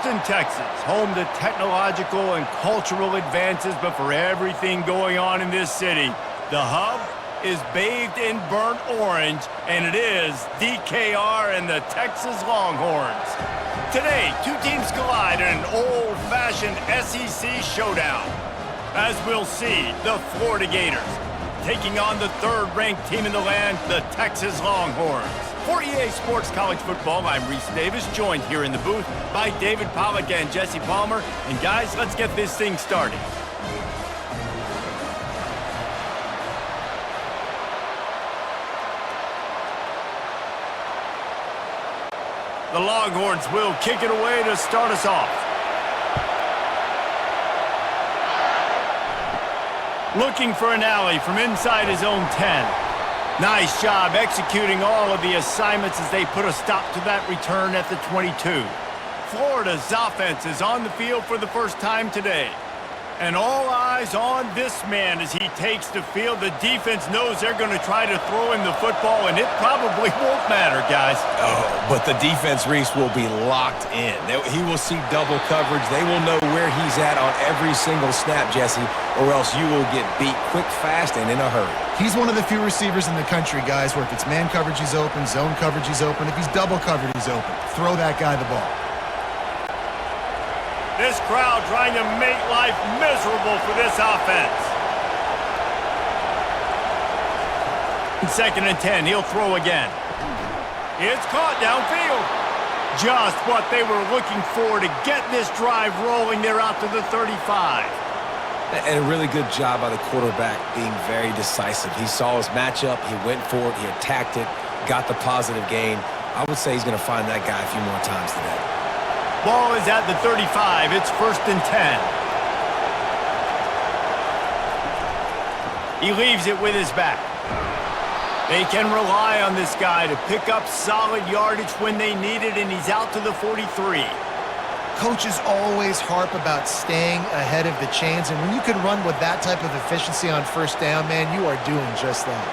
Houston, Texas, home to technological and cultural advances, but for everything going on in this city, the hub is bathed in burnt orange, and it is DKR and the Texas Longhorns. Today, two teams collide in an old-fashioned SEC showdown. As we'll see, the Florida Gators taking on the third-ranked team in the land, the Texas Longhorns. For EA Sports College Football, I'm Reese Davis, joined here in the booth by David Pollack and Jesse Palmer. And guys, let's get this thing started. The Longhorns will kick it away to start us off. Looking for an alley from inside his own 10. Nice job executing all of the assignments as they put a stop to that return at the 22. Florida's offense is on the field for the first time today. And all eyes on this man as he takes the field. The defense knows they're going to try to throw him the football, and it probably won't matter, guys. Oh, but the defense, Reese, will be locked in. He will see double coverage. They will know where he's at on every single snap, Jesse, or else you will get beat quick, fast, and in a hurry. He's one of the few receivers in the country, guys, where if it's man coverage, he's open, zone coverage, he's open. If he's double covered, he's open. Throw that guy the ball. This crowd trying to make life miserable for this offense. Second and 10, he'll throw again. It's caught downfield. Just what they were looking for to get this drive rolling. They're out to the 35. And a really good job by the quarterback being very decisive. He saw his matchup, he went for it, he attacked it, got the positive gain. I would say he's going to find that guy a few more times today. Ball is at the 35. It's first and 10. He leaves it with his back. They can rely on this guy to pick up solid yardage when they need it, and he's out to the 43. Coaches always harp about staying ahead of the chains, and when you can run with that type of efficiency on first down, man, you are doing just that.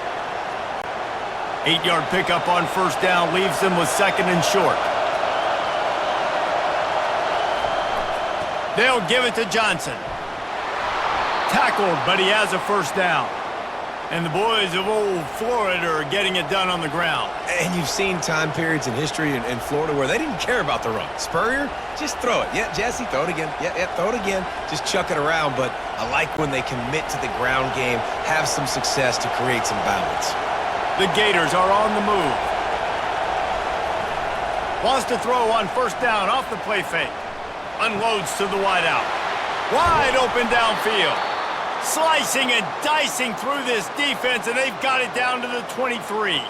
8-yard pickup on first down leaves them with second and short. They'll give it to Johnson. Tackled, but he has a first down. And the boys of old Florida are getting it done on the ground. And you've seen time periods in history in Florida where they didn't care about the run. Spurrier, just throw it. Yeah, Jesse, throw it again. Yeah, throw it again. Just chuck it around. But I like when they commit to the ground game, have some success to create some balance. The Gators are on the move. Wants to throw on first down off the play fake. Unloads to the wideout. Wide open downfield. Slicing and dicing through this defense, and they've got it down to the 23.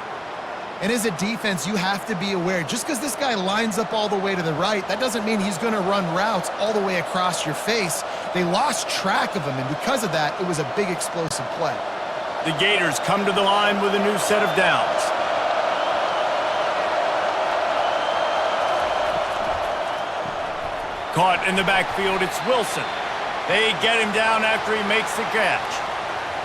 And as a defense, you have to be aware, just because this guy lines up all the way to the right, that doesn't mean he's going to run routes all the way across your face. They lost track of him, and because of that, it was a big explosive play. The Gators come to the line with a new set of downs. Caught in the backfield, it's Wilson. They get him down after he makes the catch.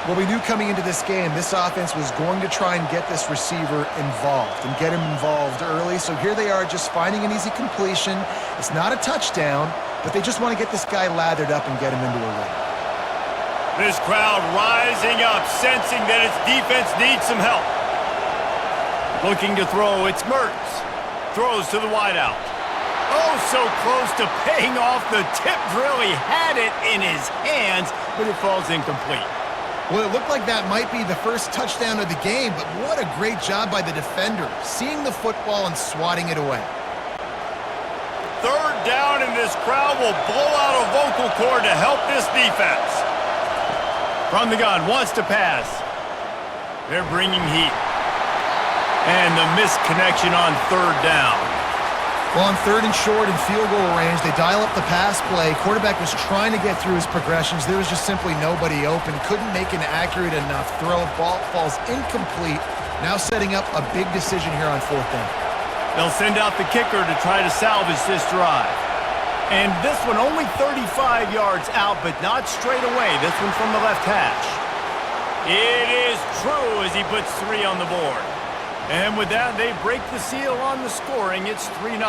Well, we knew coming into this game, this offense was going to try and get this receiver involved and get him involved early. So here they are just finding an easy completion. It's not a touchdown, but they just want to get this guy lathered up and get him into a run. This crowd rising up, sensing that its defense needs some help. Looking to throw, it's Mertz. Throws to the wideout. Oh, so close to paying off the tip drill. He had it in his hands, but it falls incomplete. Well, it looked like that might be the first touchdown of the game, but what a great job by the defender, seeing the football and swatting it away. Third down, and this crowd will blow out a vocal cord to help this defense. From the gun, wants to pass. They're bringing heat. And the missed connection on third down. Well, on third and short and field goal range, they dial up the pass play. Quarterback was trying to get through his progressions. There was just simply nobody open. Couldn't make an accurate enough throw. Ball falls incomplete. Now setting up a big decision here on fourth down. They'll send out the kicker to try to salvage this drive. And this one only 35 yards out, but not straight away. This one from the left hash. It is true as he puts 3 on the board. And with that, they break the seal on the scoring. It's 3-0.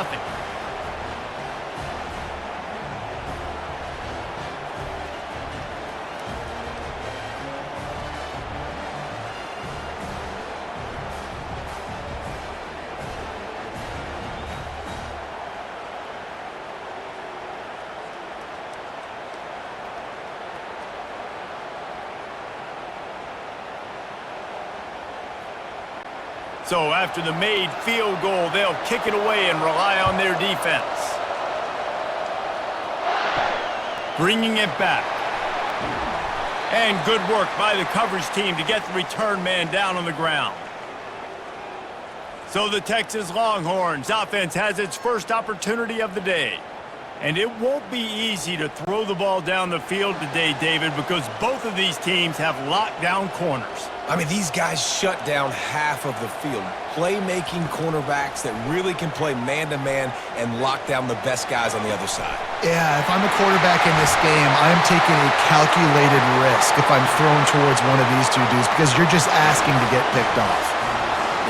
So after the made field goal, they'll kick it away and rely on their defense. Bringing it back. And good work by the coverage team to get the return man down on the ground. So the Texas Longhorns offense has its first opportunity of the day. And it won't be easy to throw the ball down the field today, David, because both of these teams have lockdown corners. I mean, these guys shut down half of the field. Playmaking cornerbacks that really can play man-to-man and lock down the best guys on the other side. Yeah, if I'm a quarterback in this game, I'm taking a calculated risk if I'm thrown towards one of these two dudes because you're just asking to get picked off.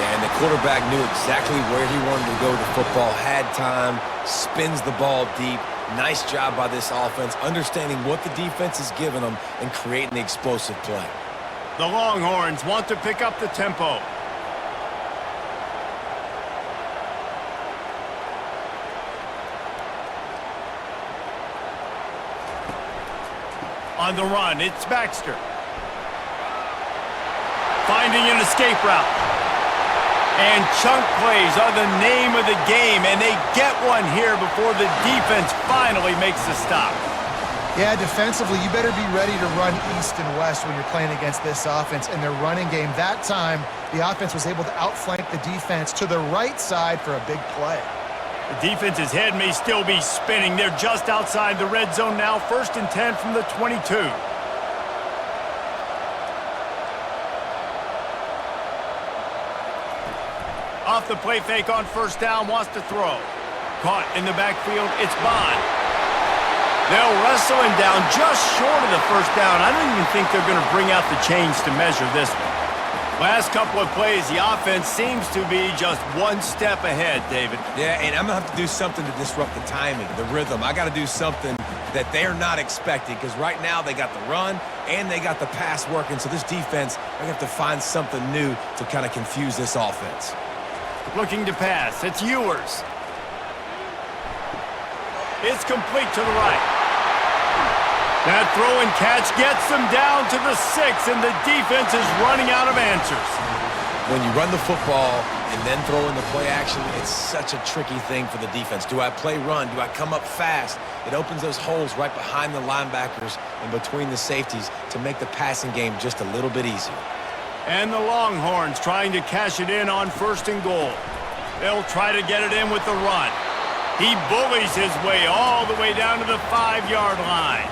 Yeah, and the quarterback knew exactly where he wanted to go with the football, had time, spins the ball deep. Nice job by this offense, understanding what the defense is giving them and creating the explosive play. The Longhorns want to pick up the tempo. On the run, it's Baxter. Finding an escape route. And chunk plays are the name of the game, and they get one here before the defense finally makes the stop. Yeah, defensively, you better be ready to run east and west when you're playing against this offense in their running game. That time, the offense was able to outflank the defense to the right side for a big play. The defense's head may still be spinning. They're just outside the red zone now, 1st and 10 from the 22. Off the play fake on 1st down, wants to throw. Caught in the backfield, it's Bond. They'll wrestle him down just short of the 1st down. I don't even think they're going to bring out the chains to measure this one. Last couple of plays, the offense seems to be just one step ahead, David. Yeah, and I'm going to have to do something to disrupt the timing, the rhythm. I got to do something that they're not expecting because right now they got the run and they got the pass working. So this defense, they're going to have to find something new to kind of confuse this offense. Looking to pass. It's Ewers. It's complete to the right. That throw and catch gets them down to the 6, and the defense is running out of answers. When you run the football and then throw in the play action, it's such a tricky thing for the defense. Do I play run? Do I come up fast? It opens those holes right behind the linebackers and between the safeties to make the passing game just a little bit easier. And the Longhorns trying to cash it in on 1st and goal. They'll try to get it in with the run. He bullies his way all the way down to the 5-yard line.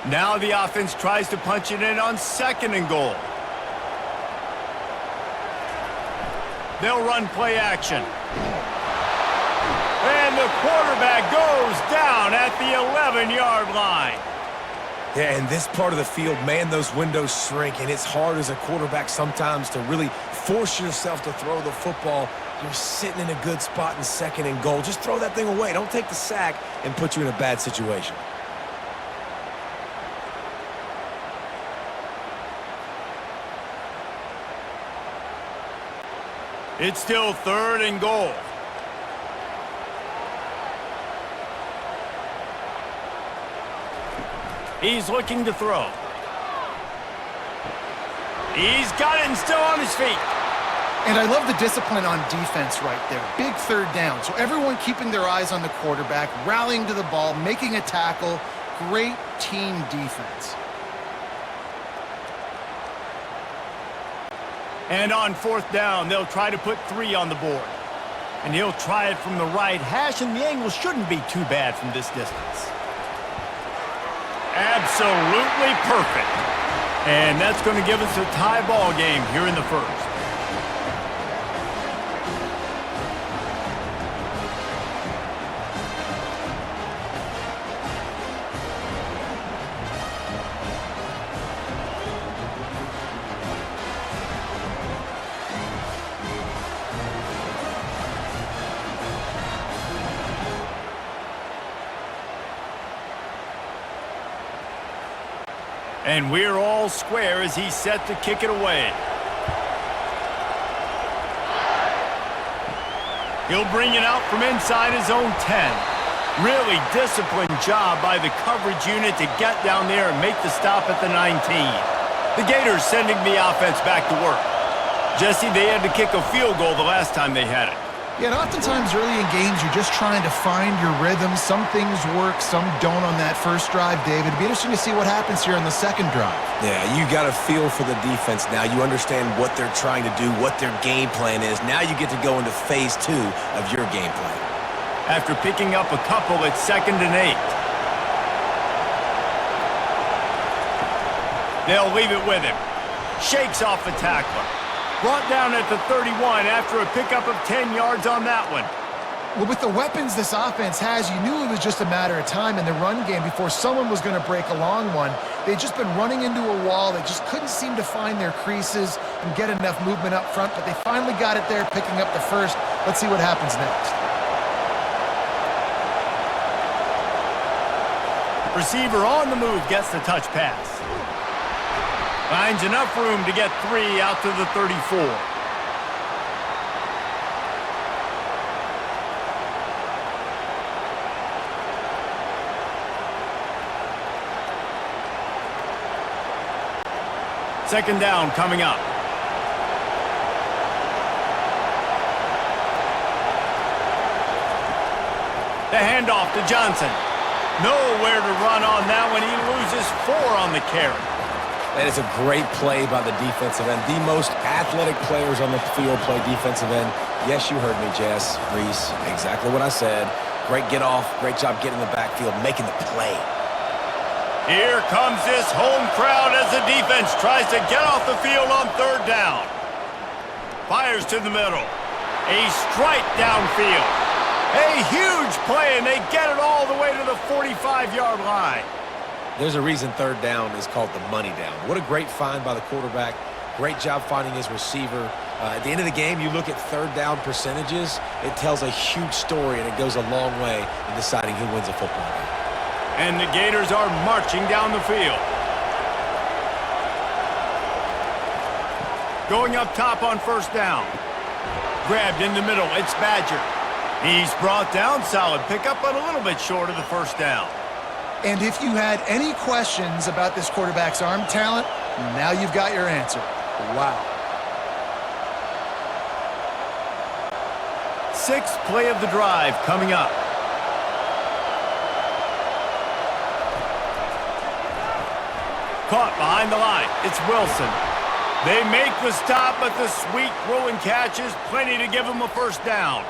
Now the offense tries to punch it in on 2nd and goal. They'll run play action. And the quarterback goes down at the 11-yard line. Yeah, in this part of the field, man, those windows shrink, and it's hard as a quarterback sometimes to really force yourself to throw the football. You're sitting in a good spot in 2nd and goal. Just throw that thing away. Don't take the sack and put you in a bad situation. It's still 3rd and goal. He's looking to throw. He's got it and still on his feet. And I love the discipline on defense right there. Big 3rd down. So everyone keeping their eyes on the quarterback, rallying to the ball, making a tackle. Great team defense. And on 4th down, they'll try to put 3 on the board. And he'll try it from the right hash, and the angle shouldn't be too bad from this distance. Absolutely perfect. And that's going to give us a tie ball game here in the 1st. And we're all square as he's set to kick it away. He'll bring it out from inside his own 10. Really disciplined job by the coverage unit to get down there and make the stop at the 19. The Gators sending the offense back to work. Jesse, they had to kick a field goal the last time they had it. Yeah, and oftentimes early in games, you're just trying to find your rhythm. Some things work, some don't on that first drive, David. It'd be interesting to see what happens here on the second drive. Yeah, you got a feel for the defense now. You understand what they're trying to do, what their game plan is. Now you get to go into phase 2 of your game plan. After picking up a couple, it's 2nd and 8. They'll leave it with him. Shakes off the tackler. Brought down at the 31 after a pickup of 10 yards on that one. Well, with the weapons this offense has, you knew it was just a matter of time in the run game before someone was going to break a long one. They'd just been running into a wall. They just couldn't seem to find their creases and get enough movement up front, but they finally got it there, picking up the first. Let's see what happens next. Receiver on the move gets the touch pass. Finds enough room to get 3 out to the 34. Second down coming up. The handoff to Johnson. Nowhere to run on that one. He loses 4 on the carry. That is a great play by the defensive end. The most athletic players on the field play defensive end. Yes, you heard me, Jess, Reese. Exactly what I said. Great get off. Great job getting in the backfield, making the play. Here comes this home crowd as the defense tries to get off the field on 3rd down. Fires to the middle. A strike downfield. A huge play, and they get it all the way to the 45-yard line. There's a reason 3rd down is called the money down. What a great find by the quarterback. Great job finding his receiver. At the end of the game, you look at 3rd down percentages. It tells a huge story, and it goes a long way in deciding who wins a football game. And the Gators are marching down the field. Going up top on 1st down. Grabbed in the middle. It's Badger. He's brought down. Solid pickup, but a little bit short of the 1st down. And if you had any questions about this quarterback's arm talent, now you've got your answer. Wow. 6th play of the drive coming up. Caught behind the line. It's Wilson. They make the stop, but the sweet throw and catch is plenty to give him a 1st down.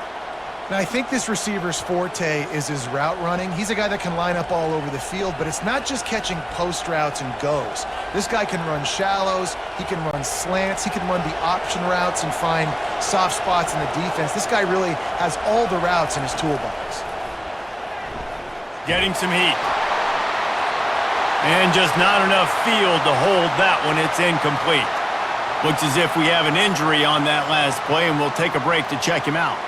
Now, I think this receiver's forte is his route running. He's a guy that can line up all over the field, but it's not just catching post routes and goes. This guy can run shallows, he can run slants, he can run the option routes and find soft spots in the defense. This guy really has all the routes in his toolbox. Getting some heat. And just not enough field to hold that one. It's incomplete. Looks as if we have an injury on that last play, and we'll take a break to check him out.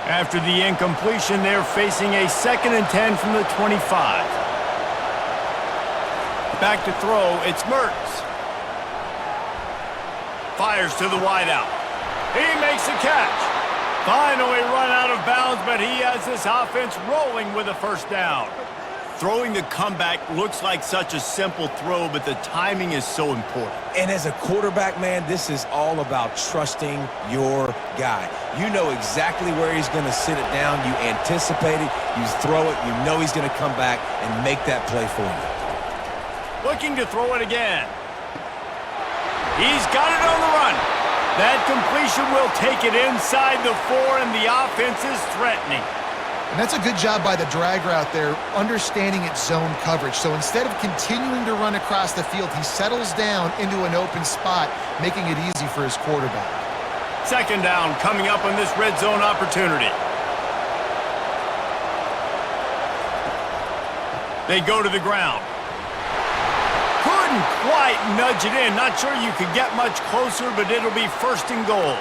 After the incompletion, they're facing a 2nd and 10 from the 25. Back to throw, it's Mertz. Fires to the wideout. He makes the catch. Finally run out of bounds, but he has this offense rolling with a 1st down. Throwing the comeback looks like such a simple throw, but the timing is so important. And as a quarterback, man, this is all about trusting your guy. You know exactly where he's going to sit it down. You anticipate it. You throw it. You know he's going to come back and make that play for you. Looking to throw it again. He's got it on the run. That completion will take it inside the 4, and the offense is threatening. And that's a good job by the drag route there, understanding its zone coverage. So instead of continuing to run across the field, he settles down into an open spot, making it easy for his quarterback. 2nd down coming up on this red zone opportunity. They go to the ground. Couldn't quite nudge it in. Not sure you could get much closer, but it'll be 1st and goal.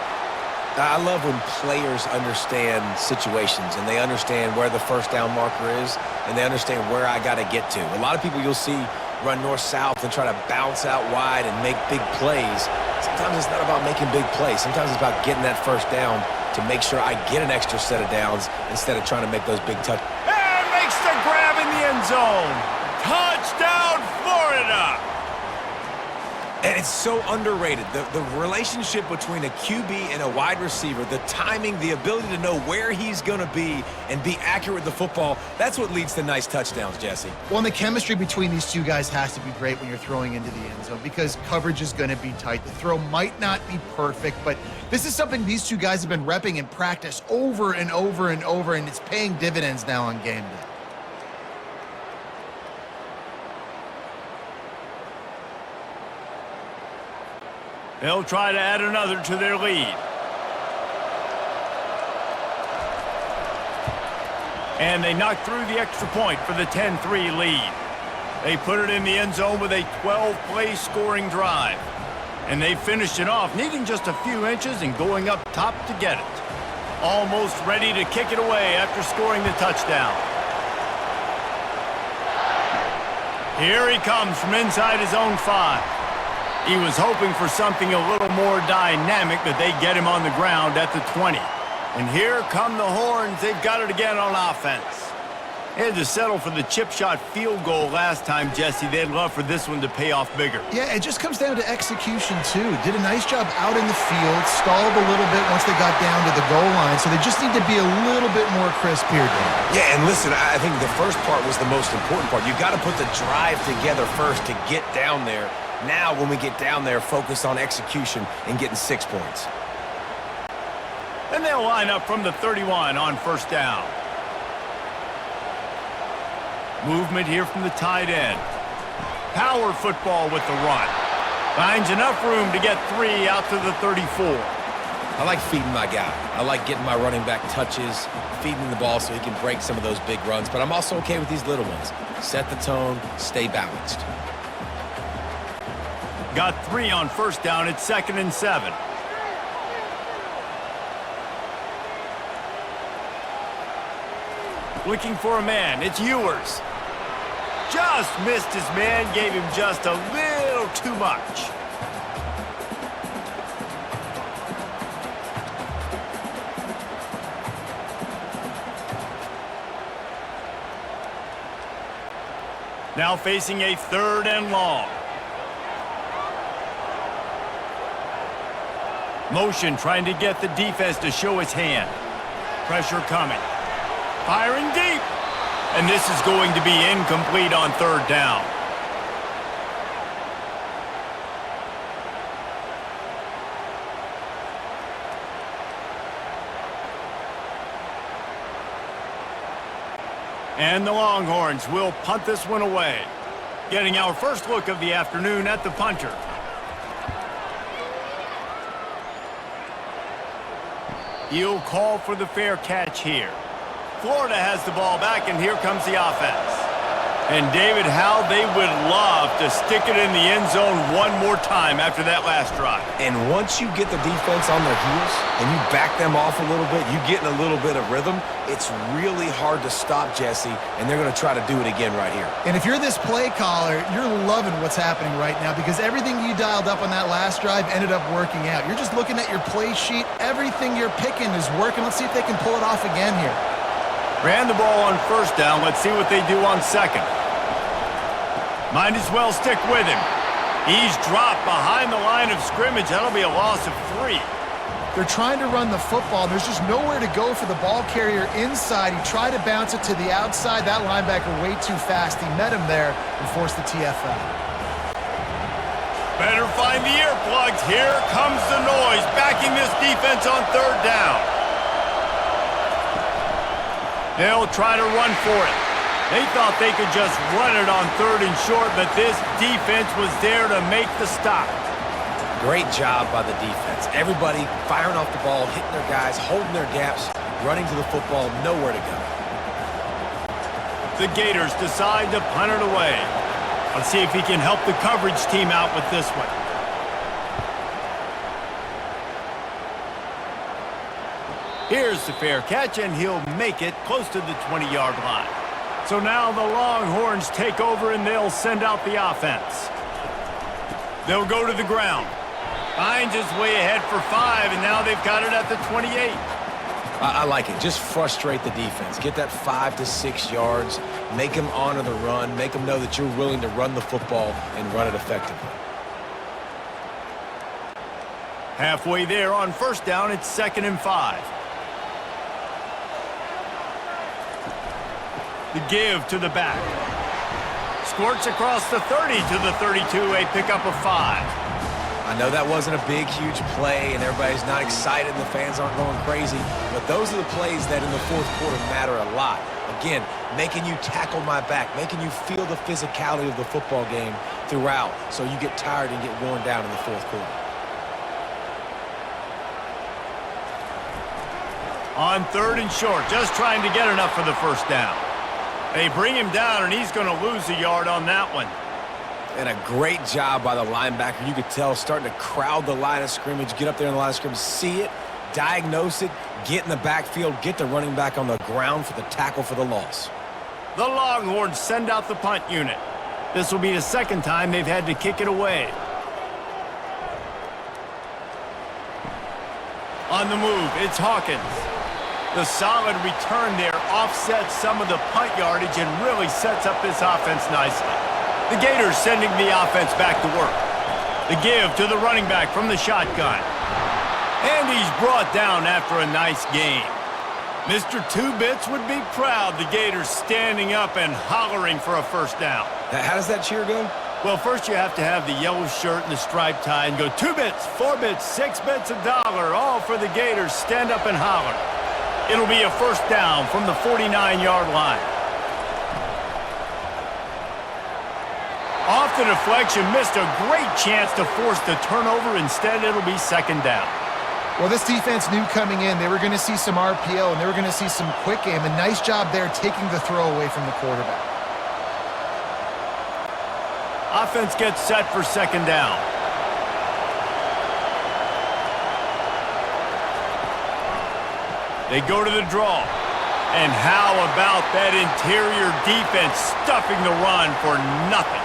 I love when players understand situations and they understand where the 1st down marker is and they understand where I got to get to. A lot of people you'll see run north-south and try to bounce out wide and make big plays. Sometimes it's not about making big plays. Sometimes it's about getting that 1st down to make sure I get an extra set of downs instead of trying to make those big touchdowns. And makes the grab in the end zone. Touchdown, Florida! And it's so underrated. The relationship between a QB and a wide receiver, the timing, the ability to know where he's going to be and be accurate with the football, that's what leads to nice touchdowns, Jesse. Well, and the chemistry between these two guys has to be great when you're throwing into the end zone because coverage is going to be tight. The throw might not be perfect, but this is something these two guys have been repping in practice over and over and over, and it's paying dividends now on game day. They'll try to add another to their lead. And they knock through the extra point for the 10-3 lead. They put it in the end zone with a 12-play scoring drive. And they finished it off, needing just a few inches and going up top to get it. Almost ready to kick it away after scoring the touchdown. Here he comes from inside his own 5. He was hoping for something a little more dynamic, but they get him on the ground at the 20. And here come the Horns. They've got it again on offense. They had to settle for the chip shot field goal last time, Jesse. They'd love for this one to pay off bigger. Yeah, it just comes down to execution, too. Did a nice job out in the field, stalled a little bit once they got down to the goal line, so they just need to be a little bit more crisp here, Dan. Yeah, and listen, I think the first part was the most important part. You got to put the drive together first to get down there. Now, when we get down there, focus on execution and getting 6 points. And they'll line up from the 31 on first down. Movement here from the tight end. Power football with the run. Finds enough room to get 3 out to the 34. I like feeding my guy. I like getting my running back touches, feeding the ball so he can break some of those big runs, but I'm also okay with these little ones. Set the tone, stay balanced. Got 3 on first down. It's 2nd and 7. Looking for a man. It's Ewers. Just missed his man. Gave him just a little too much. Now facing a 3rd and long. Motion trying to get the defense to show his hand. Pressure coming. Firing deep. And this is going to be incomplete on 3rd down. And the Longhorns will punt this one away. Getting our first look of the afternoon at the punter. He'll call for the fair catch here. Florida has the ball back, and here comes the offense. And David, how they would love to stick it in the end zone one more time after that last drive. And once you get the defense on their heels and you back them off a little bit, you get in a little bit of rhythm, it's really hard to stop, Jesse, and they're going to try to do it again right here. And if you're this play caller, you're loving what's happening right now because everything you dialed up on that last drive ended up working out. You're just looking at your play sheet. Everything you're picking is working. Let's see if they can pull it off again here. Ran the ball on first down. Let's see what they do on second. Might as well stick with him. He's dropped behind the line of scrimmage. That'll be a loss of 3. They're trying to run the football. There's just nowhere to go for the ball carrier inside. He tried to bounce it to the outside. That linebacker way too fast. He met him there and forced the TFL. Better find the earplugs. Here comes the noise, backing this defense on 3rd down. They'll try to run for it. They thought they could just run it on 3rd and short, but this defense was there to make the stop. Great job by the defense. Everybody firing off the ball, hitting their guys, holding their gaps, running to the football, nowhere to go. The Gators decide to punt it away. Let's see if he can help the coverage team out with this one. Here's the fair catch, and he'll make it close to the 20-yard line. So now the Longhorns take over, and they'll send out the offense. They'll go to the ground. Finds his way ahead for 5, and now they've got it at the 28. I like it. Just frustrate the defense. Get that 5 to 6 yards. Make them honor the run. Make them know that you're willing to run the football and run it effectively. Halfway there on first down, it's 2nd and 5. The give to the back. Squirts across the 30 to the 32, a pickup of 5. I know that wasn't a big, huge play, and everybody's not excited, and the fans aren't going crazy, but those are the plays that in the fourth quarter matter a lot. Again, making you tackle my back, making you feel the physicality of the football game throughout, so you get tired and get worn down in the fourth quarter. On 3rd and short, just trying to get enough for the first down. They bring him down, and he's going to lose a yard on that one. And a great job by the linebacker. You could tell starting to crowd the line of scrimmage, get up there in the line of scrimmage, see it, diagnose it, get in the backfield, get the running back on the ground for the tackle for the loss. The Longhorns send out the punt unit. This will be the 2nd time they've had to kick it away. On the move, it's Hawkins. The solid return there offsets some of the punt yardage and really sets up this offense nicely. The Gators sending the offense back to work. The give to the running back from the shotgun. And he's brought down after a nice gain. Mr. Two-Bits would be proud the Gators standing up and hollering for a first down. How does that cheer go? Well, first you have to have the yellow shirt and the striped tie and go 2 bits, 4 bits, 6 bits, $1, all for the Gators. Stand up and holler. It'll be a first down from the 49-yard line. Off the deflection, missed a great chance to force the turnover. Instead, it'll be 2nd down. Well, this defense knew coming in they were going to see some RPO and they were going to see some quick game. A nice job there taking the throw away from the quarterback. Offense gets set for 2nd down. They go to the draw. And how about that interior defense stuffing the run for nothing?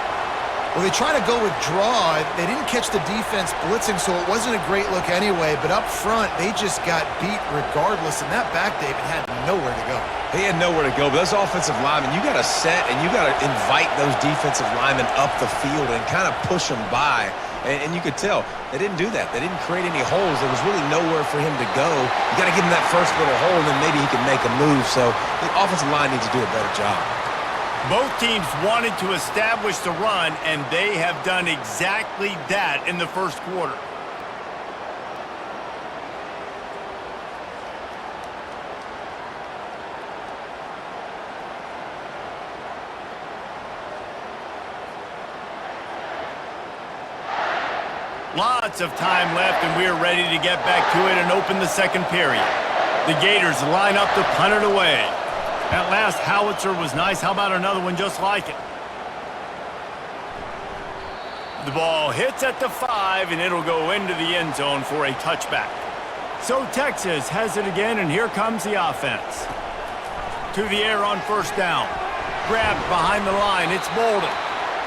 Well, they try to go with draw. They didn't catch the defense blitzing, so it wasn't a great look anyway. But up front, they just got beat regardless. And that back, David, had nowhere to go. He had nowhere to go, but those offensive linemen, you got to set and you got to invite those defensive linemen up the field and kind of push them by. And you could tell they didn't do that. They didn't create any holes. There was really nowhere for him to go. You got to give him that first little hole, and then maybe he can make a move. So the offensive line needs to do a better job. Both teams wanted to establish the run, and they have done exactly that in the first quarter. Lots of time left, and we're ready to get back to it and open the 2nd period. The Gators line up to punt it away. That last howitzer was nice. How about another one just like it? The ball hits at the 5, and it'll go into the end zone for a touchback. So Texas has it again, and here comes the offense. To the air on first down. Grabbed behind the line. It's Bolden.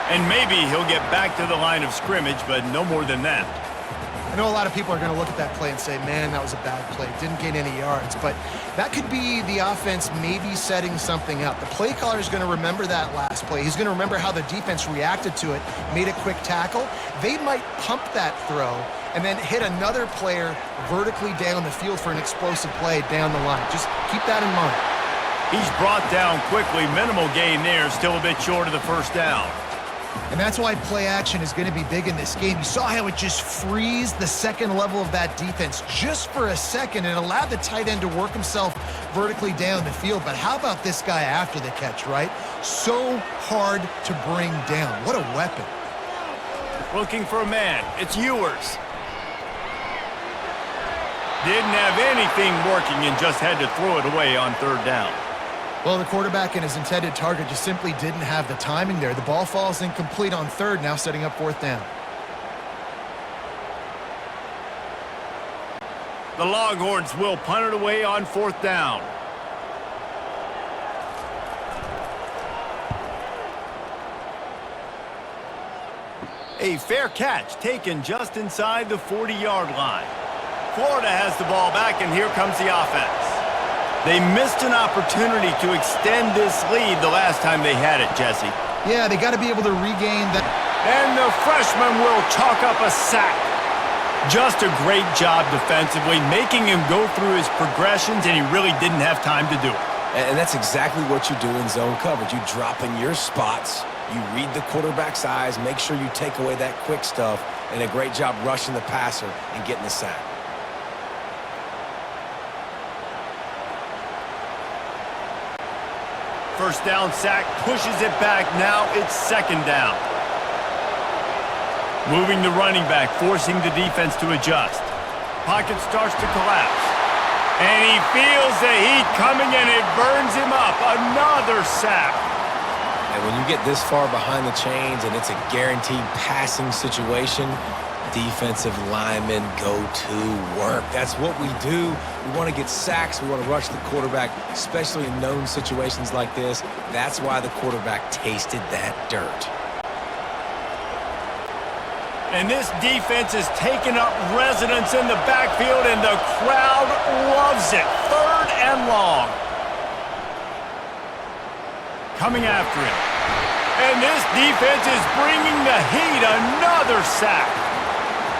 And maybe he'll get back to the line of scrimmage, but no more than that. I know a lot of people are going to look at that play and say, man, that was a bad play. Didn't gain any yards. But that could be the offense maybe setting something up. The play caller is going to remember that last play. He's going to remember how the defense reacted to it, made a quick tackle. They might pump that throw and then hit another player vertically down the field for an explosive play down the line. Just keep that in mind. He's brought down quickly. Minimal gain there. Still a bit short of the first down. And that's why play action is going to be big in this game. You saw how it just freezed the second level of that defense just for a second and allowed the tight end to work himself vertically down the field. But how about this guy after the catch, right? So hard to bring down. What a weapon. Looking for a man. It's Ewers. Didn't have anything working and just had to throw it away on 3rd down. Well, the quarterback and his intended target just simply didn't have the timing there. The ball falls incomplete on 3rd, now setting up 4th down. The Longhorns will punt it away on 4th down. A fair catch taken just inside the 40-yard line. Florida has the ball back, and here comes the offense. They missed an opportunity to extend this lead the last time they had it, Jesse. Yeah, they got to be able to regain that. And the freshman will chalk up a sack. Just a great job defensively, making him go through his progressions, and he really didn't have time to do it. And that's exactly what you do in zone coverage. You drop in your spots, you read the quarterback's eyes, make sure you take away that quick stuff, and a great job rushing the passer and getting the sack. First down sack, pushes it back. Now it's second down. Moving the running back, forcing the defense to adjust. Pocket starts to collapse. And he feels the heat coming, and it burns him up. Another sack. And when you get this far behind the chains and it's a guaranteed passing situation, defensive linemen go to work. That's what we do. We want to get sacks. We want to rush the quarterback, especially in known situations like this. That's why the quarterback tasted that dirt. And this defense is taking up residence in the backfield, and the crowd loves it. Third and long. Coming after him. And this defense is bringing the heat. Another sack.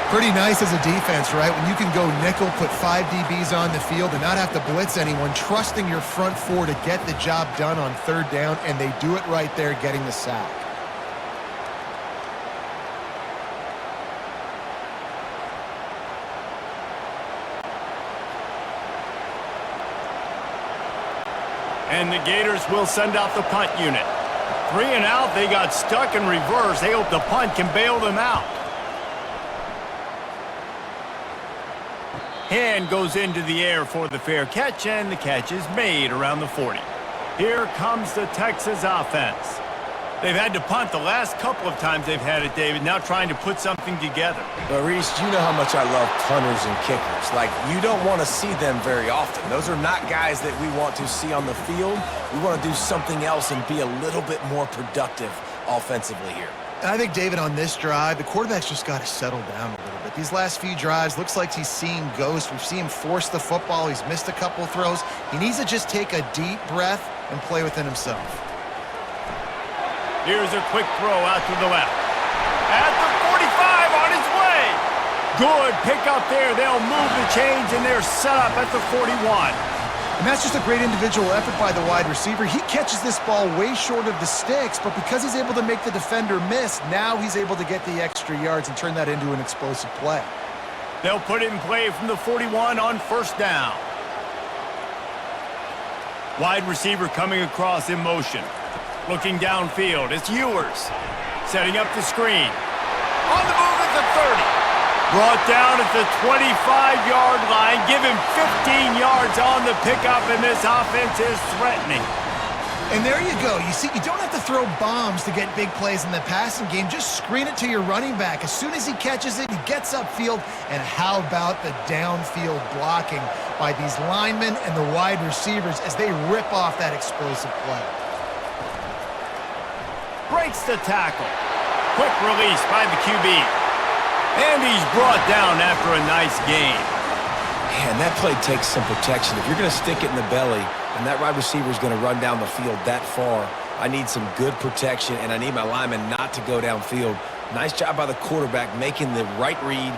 Pretty nice as a defense, right? When you can go nickel, put 5 DBs on the field and not have to blitz anyone, trusting your front four to get the job done on third down, and they do it right there, getting the sack. And the Gators will send out the punt unit. 3 and out, they got stuck in reverse. They hope the punt can bail them out. Hand goes into the air for the fair catch, and the catch is made around the 40. Here comes the Texas offense. They've had to punt the last couple of times they've had it, David, now trying to put something together. But, Reese, you know how much I love punters and kickers. Like, you don't want to see them very often. Those are not guys that we want to see on the field. We want to do something else and be a little bit more productive offensively here. I think, David, on this drive, the quarterback's just got to settle down a little bit. These last few drives, looks like he's seeing ghosts. We've seen him force the football. He's missed a couple throws. He needs to just take a deep breath and play within himself. Here's a quick throw out to the left. At the 45, on his way. Good pickup there. They'll move the chains, and they're set up at the 41. And that's just a great individual effort by the wide receiver. He catches this ball way short of the sticks, but because he's able to make the defender miss, now he's able to get the extra yards and turn that into an explosive play. They'll put it in play from the 41 on first down. Wide receiver coming across in motion. Looking downfield, it's Ewers. Setting up the screen. On the move at the 30. Brought down at the 25-yard line. Give him 15 yards on the pickup, and this offense is threatening. And there you go. You see, you don't have to throw bombs to get big plays in the passing game. Just screen it to your running back. As soon as he catches it, he gets upfield. And how about the downfield blocking by these linemen and the wide receivers as they rip off that explosive play? Breaks the tackle. Quick release by the QB. And he's brought down after a nice gain. Man, that play takes some protection. If you're going to stick it in the belly and that wide receiver is going to run down the field that far, I need some good protection, and I need my lineman not to go downfield. Nice job by the quarterback making the right read,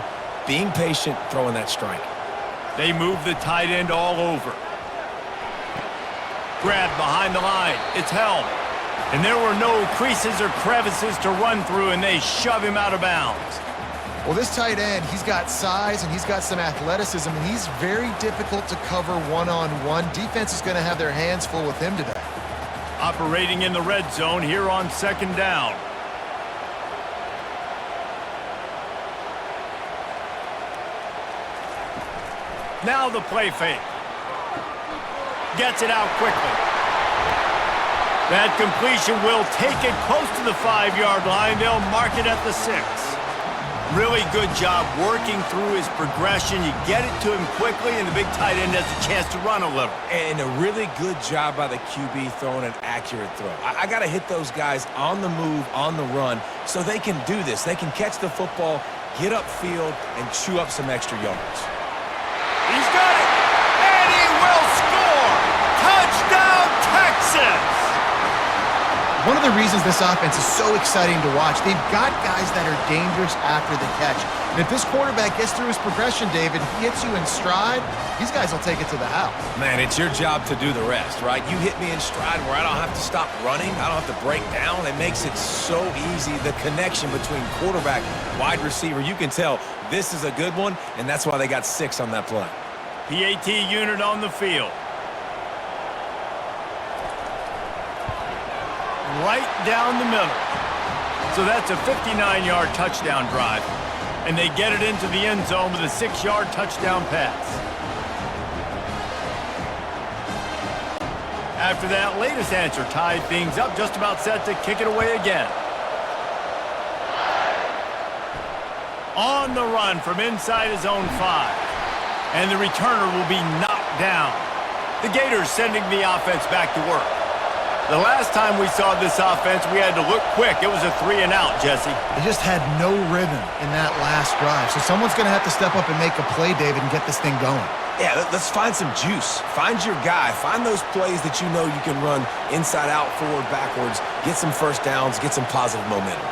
being patient, throwing that strike. They move the tight end all over. Grabbed behind the line. It's held. And there were no creases or crevices to run through, and they shove him out of bounds. Well, this tight end, he's got size and he's got some athleticism, and he's very difficult to cover one-on-one. Defense is going to have their hands full with him today. Operating in the red zone here on second down. Now the play fake. Gets it out quickly. That completion will take it close to the 5-yard line. They'll mark it at the 6. Really good job working through his progression. You get it to him quickly, and the big tight end has a chance to run a little. And a really good job by the QB throwing an accurate throw. I got to hit those guys on the move, on the run, so they can do this. They can catch the football, get upfield, and chew up some extra yards. He's got it, and he will score! One of the reasons this offense is so exciting to watch, they've got guys that are dangerous after the catch. And if this quarterback gets through his progression, David, he hits you in stride, these guys will take it to the house. Man, it's your job to do the rest, right? You hit me in stride where I don't have to stop running. I don't have to break down. It makes it so easy. The connection between quarterback, wide receiver, you can tell this is a good one, and that's why they got 6 on that play. PAT unit on the field. Right down the middle. So that's a 59-yard touchdown drive. And they get it into the end zone with a 6-yard touchdown pass. After that latest answer tied things up, just about set to kick it away again. On the run from inside his own 5. And the returner will be knocked down. The Gators sending the offense back to work. The last time we saw this offense, we had to look quick. It was a 3-and-out, Jesse. They just had no rhythm in that last drive. So someone's going to have to step up and make a play, David, and get this thing going. Yeah, let's find some juice. Find your guy. Find those plays that you know you can run inside out, forward, backwards. Get some first downs. Get some positive momentum.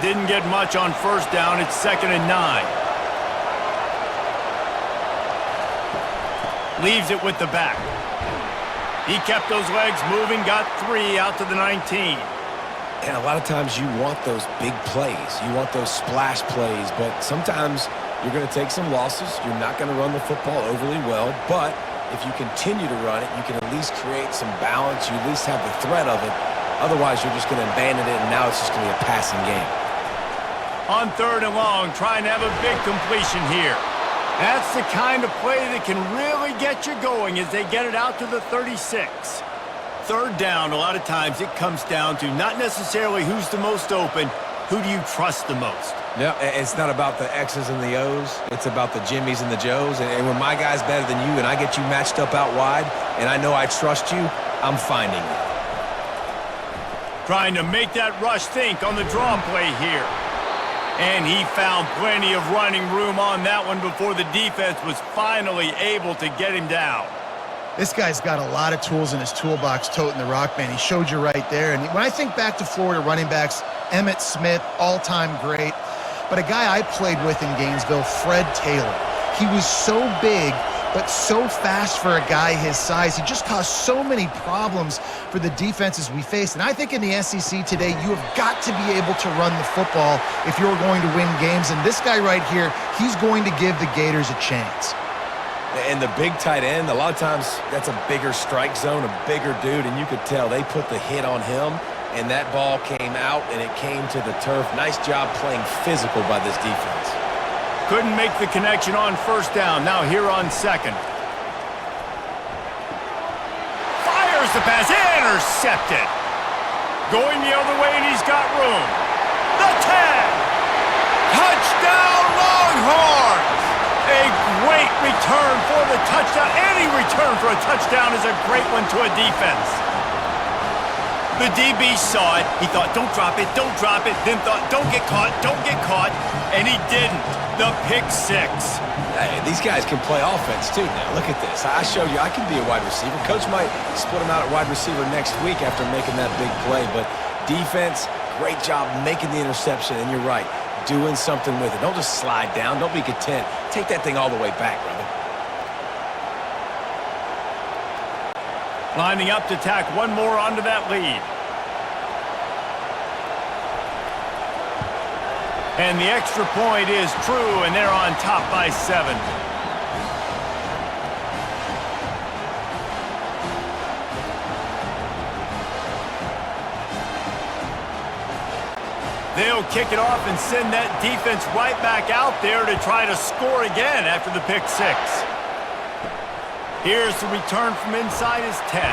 Didn't get much on first down. It's 2nd and 9. Leaves it with the back. He kept those legs moving, got 3 out to the 19. And a lot of times you want those big plays. You want those splash plays, but sometimes you're going to take some losses. You're not going to run the football overly well, but if you continue to run it, you can at least create some balance. You at least have the threat of it. Otherwise, you're just going to abandon it, and now it's just going to be a passing game. On 3rd and long, trying to have a big completion here. That's the kind of play that can really get you going as they get it out to the 36. 3rd down, a lot of times it comes down to not necessarily who's the most open, who do you trust the most? Yeah, it's not about the X's and the O's. It's about the Jimmies and the Joes. And when my guy's better than you and I get you matched up out wide and I know I trust you, I'm finding you. Trying to make that rush think on the draw play here. And he found plenty of running room on that one before the defense was finally able to get him down. This guy's got a lot of tools in his toolbox toting the rock, man. He showed you right there. And when I think back to Florida running backs, Emmitt Smith, all-time great. But a guy I played with in Gainesville, Fred Taylor. He was so big, but so fast for a guy his size. He just caused so many problems for the defenses we faced. And I think in the SEC today, you have got to be able to run the football if you're going to win games. And this guy right here, he's going to give the Gators a chance. And the big tight end, a lot of times that's a bigger strike zone, a bigger dude, and you could tell they put the hit on him, and that ball came out, and it came to the turf. Nice job playing physical by this defense. Couldn't make the connection on first down. Now here on 2nd. Fires the pass. Intercepted. Going the other way, and he's got room. The 10. Touchdown, Longhorns. A great return for the touchdown. Any return for a touchdown is a great one to a defense. The DB saw it. He thought, don't drop it, then thought, don't get caught, and he didn't. The pick 6. Hey, these guys can play offense too now. Look at this. I showed you I can be a wide receiver. Coach might split him out at wide receiver next week after making that big play, but defense, great job making the interception, and you're right, doing something with it. Don't just slide down. Don't be content. Take that thing all the way back, brother. Lining up to tack one more onto that lead. And the extra point is true, and they're on top by 7. They'll kick it off and send that defense right back out there to try to score again after the pick 6. Here's the return from inside his 10.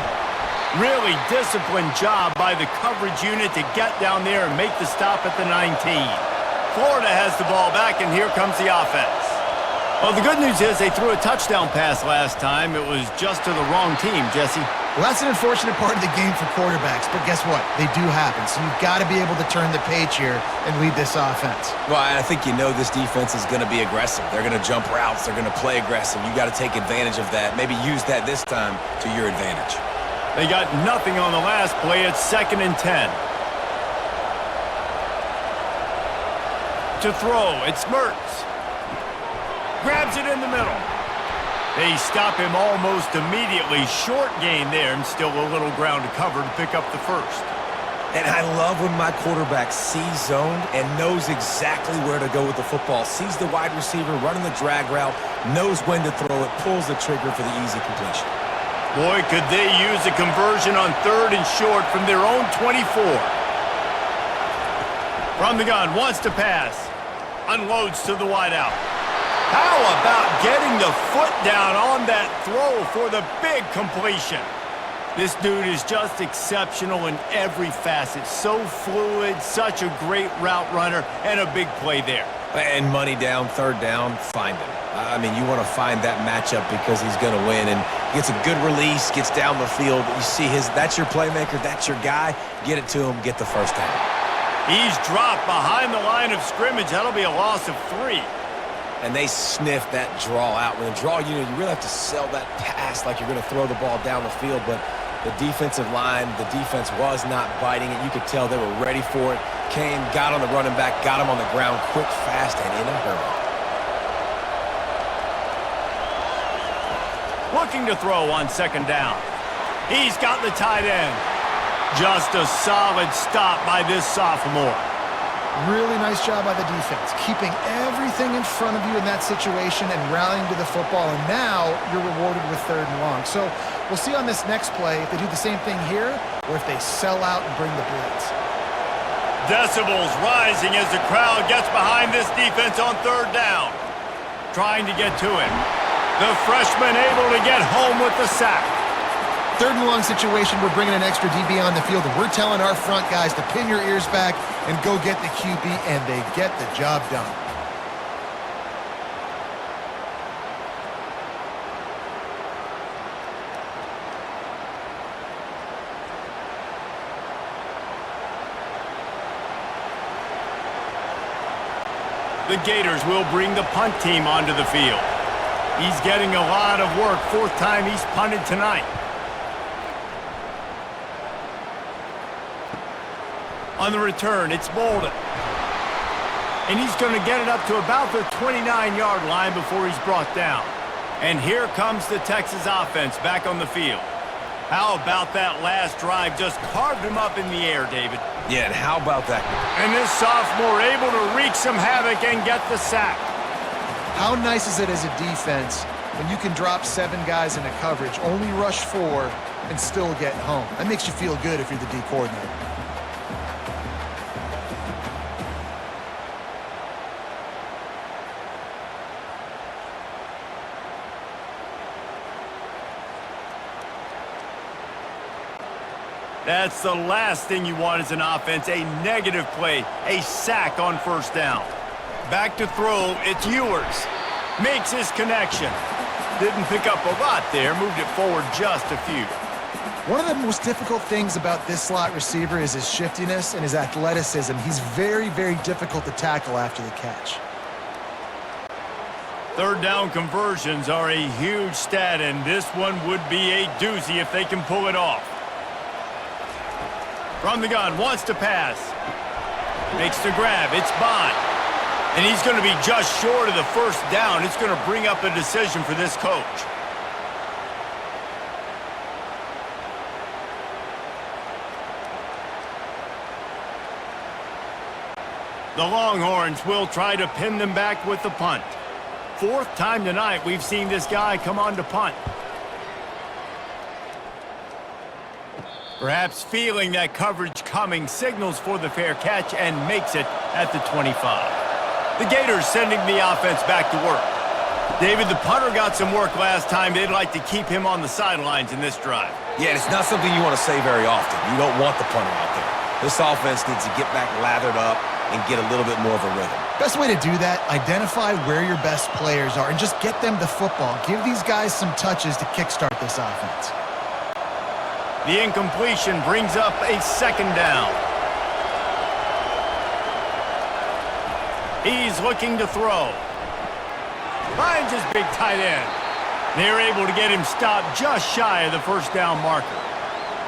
Really disciplined job by the coverage unit to get down there and make the stop at the 19. Florida has the ball back, and here comes the offense. Well, the good news is they threw a touchdown pass last time. It was just to the wrong team, Jesse. Well, that's an unfortunate part of the game for quarterbacks, but guess what? They do happen, so you've got to be able to turn the page here and lead this offense. Well, I think you know this defense is going to be aggressive. They're going to jump routes. They're going to play aggressive. You got to take advantage of that. Maybe use that this time to your advantage. They got nothing on the last play. It's 2nd and 10. To throw, it's Mertz. Grabs it in the middle. They stop him almost immediately. Short gain there, and still a little ground to cover to pick up the first. And I love when my quarterback sees zoned and knows exactly where to go with the football. Sees the wide receiver running the drag route, knows when to throw it, pulls the trigger for the easy completion. Boy, could they use a conversion on 3rd and short from their own 24. From the gun, wants to pass. Unloads to the wideout. How about getting the foot down on that throw for the big completion? This dude is just exceptional in every facet. So fluid, such a great route runner, and a big play there. And money down, 3rd down, find him. I mean, you want to find that matchup because he's going to win. And gets a good release, gets down the field. You see that's your playmaker, that's your guy. Get it to him, get the first down. He's dropped behind the line of scrimmage. That'll be a loss of 3. And they sniff that draw out. When the draw, you really have to sell that pass like you're going to throw the ball down the field. But the defensive line, the defense was not biting it. You could tell they were ready for it. Came, got on the running back, got him on the ground quick, fast, and in a hurry. Looking to throw on 2nd down. He's got the tight end. Just a solid stop by this sophomore. Really nice job by the defense, keeping everything in front of you in that situation and rallying to the football, and now you're rewarded with 3rd and long. So we'll see on this next play if they do the same thing here or if they sell out and bring the blitz. Decibels rising as the crowd gets behind this defense on 3rd down. Trying to get to him. The freshman able to get home with the sack. 3rd and long situation, we're bringing an extra DB on the field, and we're telling our front guys to pin your ears back and go get the QB, and they get the job done. The Gators will bring the punt team onto the field. He's getting a lot of work. 4th time he's punted tonight. On the return, it's Bolden. And he's going to get it up to about the 29-yard line before he's brought down. And here comes the Texas offense back on the field. How about that last drive? Just carved him up in the air, David. Yeah, and how about that? And this sophomore able to wreak some havoc and get the sack. How nice is it as a defense when you can drop 7 guys into coverage, only rush 4, and still get home? That makes you feel good if you're the D coordinator. That's the last thing you want as an offense, a negative play, a sack on 1st down. Back to throw, it's Ewers. Makes his connection. Didn't pick up a lot there, moved it forward just a few. One of the most difficult things about this slot receiver is his shiftiness and his athleticism. He's very, very difficult to tackle after the catch. 3rd down conversions are a huge stat, and this one would be a doozy if they can pull it off. From the gun, wants to pass. Makes the grab, it's Bond. And he's going to be just short of the 1st down. It's going to bring up a decision for this coach. The Longhorns will try to pin them back with the punt. 4th time tonight we've seen this guy come on to punt. Perhaps feeling that coverage coming, signals for the fair catch and makes it at the 25. The Gators sending the offense back to work. David, the punter got some work last time. They'd like to keep him on the sidelines in this drive. Yeah, it's not something you want to say very often. You don't want the punter out there. This offense needs to get back lathered up and get a little bit more of a rhythm. Best way to do that, identify where your best players are and just get them the football. Give these guys some touches to kickstart this offense. The incompletion brings up a 2nd down. He's looking to throw. Finds his big tight end. They're able to get him stopped just shy of the 1st down marker.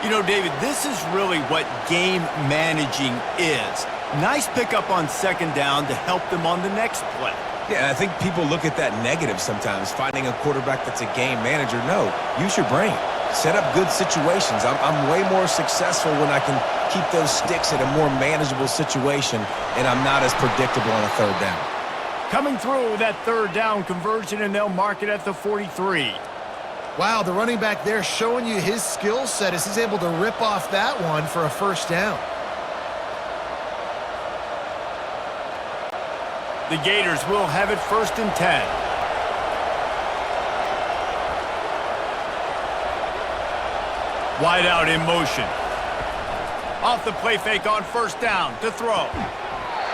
You know, David, this is really what game managing is. Nice pickup on second down to help them on the next play. Yeah, I think people look at that negative sometimes, finding a quarterback that's a game manager. No, use your brain. Set up good situations. I'm way more successful when I can keep those sticks at a more manageable situation, and I'm not as predictable on a third down. Coming through that third down conversion, and they'll mark it at the 43. Wow, the running back there showing you his skill set as he's able to rip off that one for a first down. The Gators will have it 1st and 10. Wide out in motion. Off the play fake on first down to throw.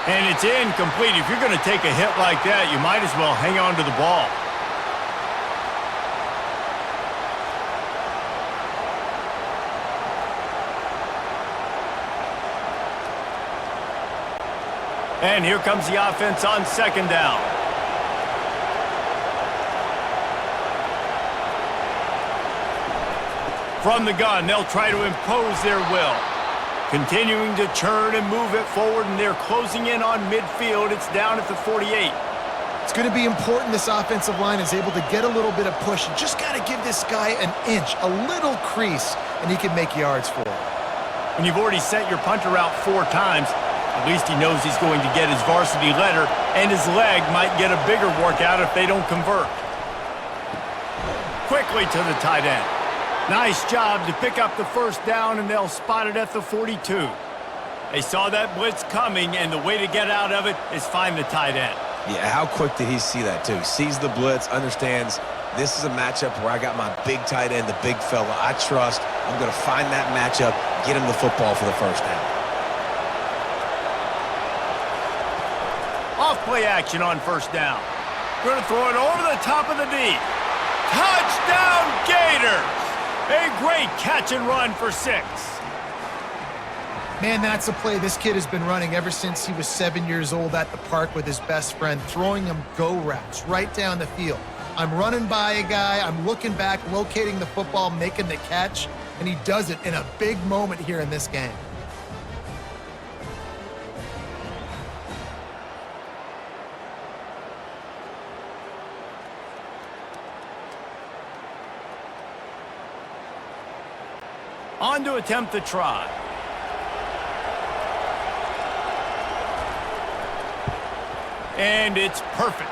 And it's incomplete. If you're going to take a hit like that, you might as well hang on to the ball. And here comes the offense on second down. From the gun, they'll try to impose their will. Continuing to churn and move it forward, and they're closing in on midfield. It's down at the 48. It's going to be important this offensive line is able to get a little bit of push. You just got to give this guy an inch, a little crease, and he can make yards for it. When you've already sent your punter out 4 times, at least he knows he's going to get his varsity letter, and his leg might get a bigger workout if they don't convert. Quickly to the tight end. Nice job to pick up the first down, and they'll spot it at the 42. They saw that blitz coming, and the way to get out of it is find the tight end. Yeah, how quick did he see that, too? Sees the blitz, understands this is a matchup where I got my big tight end, the big fella I trust. I'm going to find that matchup, get him the football for the first down. Off play action on first down. Going to throw it over the top of the D. Touchdown Gators! A great catch and run for 6. Man, that's a play this kid has been running ever since he was 7 years old at the park with his best friend, throwing him go routes right down the field. I'm running by a guy, I'm looking back, locating the football, making the catch, and he does it in a big moment here in this game. On to attempt the try. And it's perfect.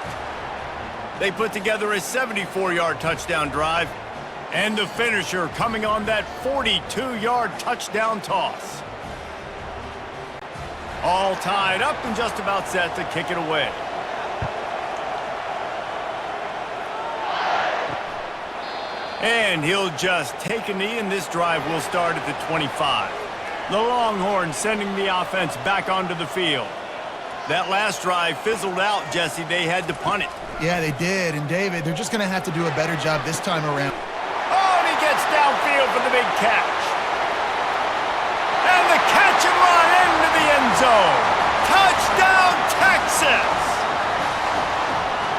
They put together a 74-yard touchdown drive. And the finisher coming on that 42-yard touchdown toss. All tied up and just about set to kick it away. And he'll just take a knee, and this drive will start at the 25. The Longhorns sending the offense back onto the field. That last drive fizzled out, Jesse. They had to punt it. Yeah, they did. And, David, they're just going to have to do a better job this time around. Oh, and he gets downfield for the big catch. And the catch and run into the end zone. Touchdown, Texas!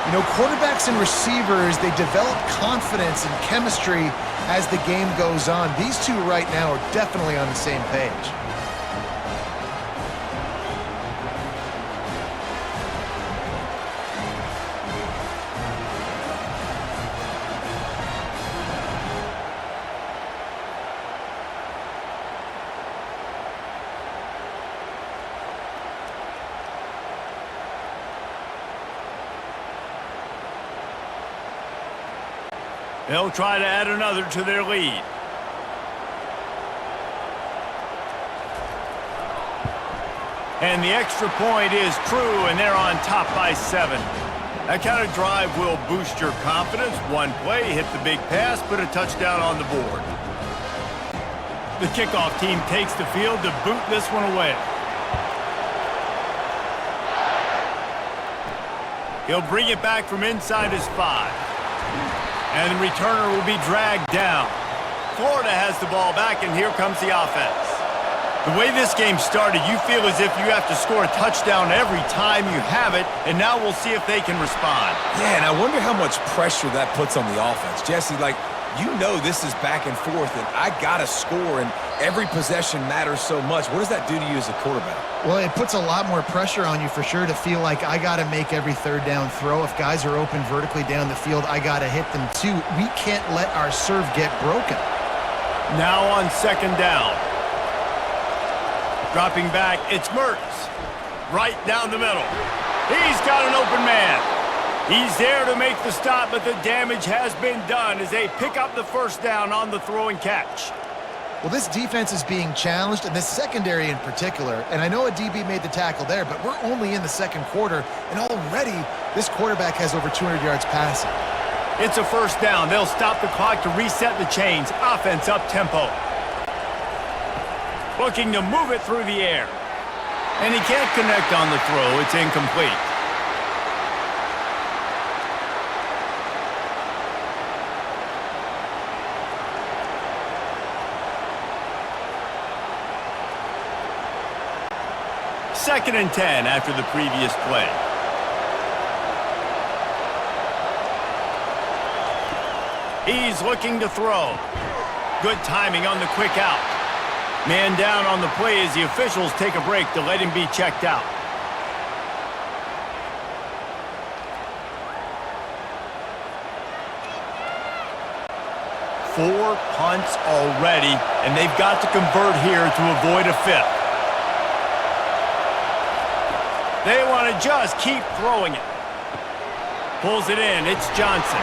You know, quarterbacks and receivers, they develop confidence and chemistry as the game goes on. These two right now are definitely on the same page. They'll try to add another to their lead. And the extra point is true, and they're on top by 7. That kind of drive will boost your confidence. One play, hit the big pass, put a touchdown on the board. The kickoff team takes the field to boot this one away. He'll bring it back from inside his 5. And the returner will be dragged down. Florida has the ball back, and here comes the offense. The way this game started, you feel as if you have to score a touchdown every time you have it, and now we'll see if they can respond. Yeah, and I wonder how much pressure that puts on the offense. Jesse, like, You know this is back and forth, and I got to score, and every possession matters so much. What does that do to you as a quarterback? Well, it puts a lot more pressure on you for sure to feel like I got to make every third down throw. If guys are open vertically down the field, I got to hit them too. We can't let our serve get broken. Now on second down. Dropping back, it's Mertz. Right down the middle. He's got an open man. He's there to make the stop, but the damage has been done as they pick up the first down on the throw and catch. Well, this defense is being challenged, and this secondary in particular, and I know a DB made the tackle there, but we're only in the second quarter, and already this quarterback has over 200 yards passing. It's a first down. They'll stop the clock to reset the chains. Offense up tempo. Looking to move it through the air. And he can't connect on the throw. It's incomplete. Second and 10 after the previous play. He's looking to throw. Good timing on the quick out. Man down on the play as the officials take a break to let him be checked out. Four punts already, and they've got to convert here to avoid a fifth. They want to just keep throwing it. Pulls it in. It's Johnson.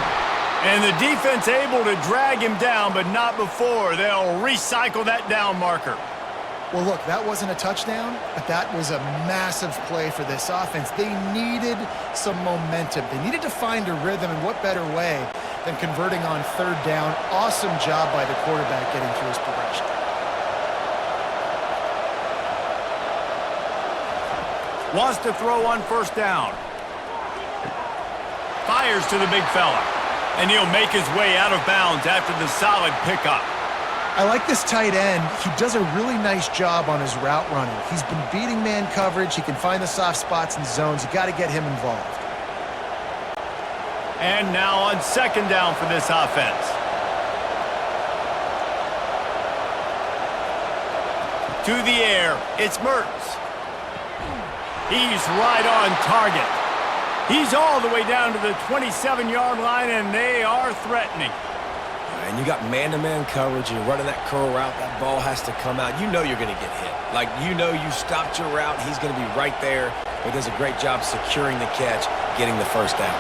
And the defense able to drag him down, but not before. They'll recycle that down marker. Well, look, that wasn't a touchdown, but that was a massive play for this offense. They needed some momentum. They needed to find a rhythm, and what better way than converting on third down. Awesome job by the quarterback getting through his progression. Wants to throw on first down. Fires to the big fella. And he'll make his way out of bounds after the solid pickup. I like this tight end. He does a really nice job on his route running. He's been beating man coverage. He can find the soft spots and zones. You got to get him involved. And now on second down for this offense. To the air, it's Mertz. He's right on target. He's all the way down to the 27-yard line, and they are threatening. And you got man-to-man coverage, and you're running that curl route, that ball has to come out. You know you're going to get hit. Like, you know you stopped your route, he's going to be right there. He does a great job securing the catch, getting the first down.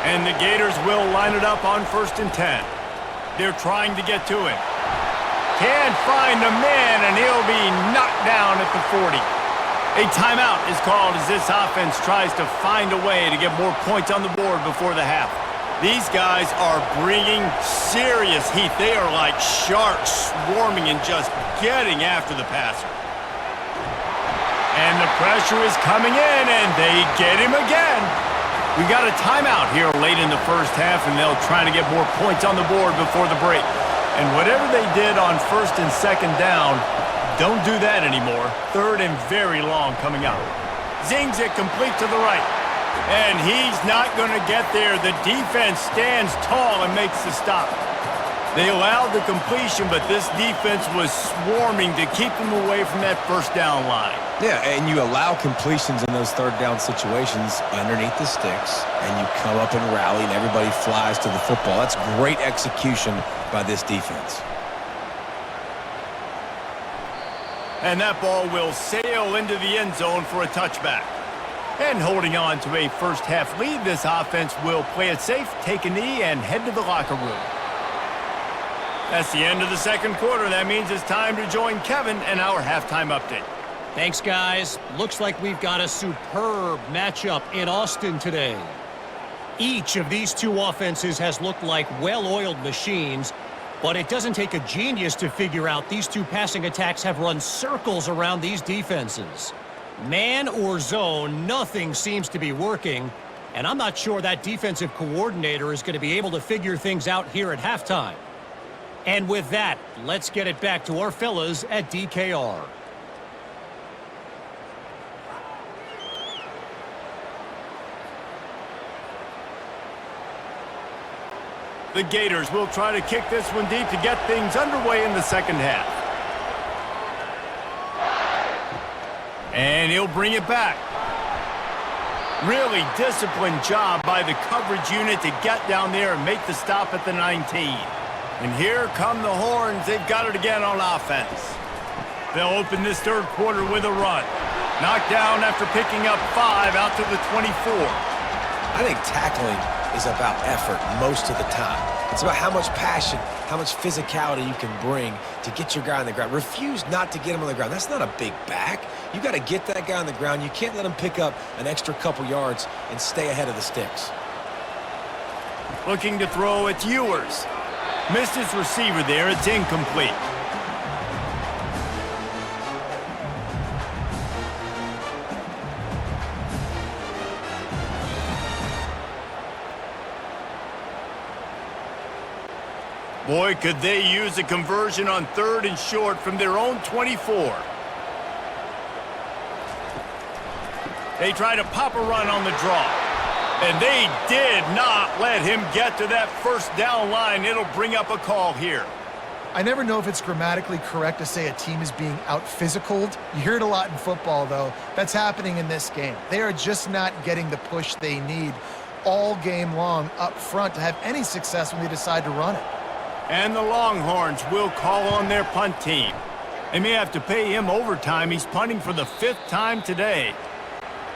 And the Gators will line it up on first and 10. They're trying to get to him. Can't find the man, and he'll be knocked down at the 40. A timeout is called as this offense tries to find a way to get more points on the board before the half. These guys are bringing serious heat. They are like sharks swarming and just getting after the passer. And the pressure is coming in, and they get him again. We got a timeout here late in the first half, and they'll try to get more points on the board before the break. And whatever they did on first and second down, don't do that anymore. Third and very long coming up. Zings it complete to the right. And he's not going to get there. The defense stands tall and makes the stop. They allowed the completion, but this defense was swarming to keep them away from that first down line. Yeah, and you allow completions in those third down situations underneath the sticks, and you come up and rally, and everybody flies to the football. That's great execution by this defense. And that ball will sail into the end zone for a touchback. And holding on to a first-half lead, this offense will play it safe, take a knee, and head to the locker room. That's the end of the second quarter. That means it's time to join Kevin and our halftime update. Thanks, guys. Looks like we've got a superb matchup in Austin today. Each of these two offenses has looked like well-oiled machines, but it doesn't take a genius to figure out these two passing attacks have run circles around these defenses. Man or zone, nothing seems to be working, and I'm not sure that defensive coordinator is going to be able to figure things out here at halftime. And with that, let's get it back to our fellas at DKR. The Gators will try to kick this one deep to get things underway in the second half. And he'll bring it back. Really disciplined job by the coverage unit to get down there and make the stop at the 19. And here come the Horns. They've got it again on offense. They'll open this third quarter with a run. Knocked down after picking up 5 out to the 24. I think tackling is about effort most of the time. It's about how much passion, how much physicality you can bring to get your guy on the ground. Refuse not to get him on the ground. That's not a big back. You got to get that guy on the ground. You can't let him pick up an extra couple yards and stay ahead of the sticks. Looking to throw, it's Ewers. Missed his receiver there. It's incomplete. Boy, could they use a conversion on 3rd and short from their own 24. They try to pop a run on the draw. And they did not let him get to that first down line. It'll bring up a call here. I never know if it's grammatically correct to say a team is being out-physicaled. You hear it a lot in football, though. That's happening in this game. They are just not getting the push they need all game long up front to have any success when they decide to run it. And the Longhorns will call on their punt team. They may have to pay him overtime. He's punting for the 5th time today.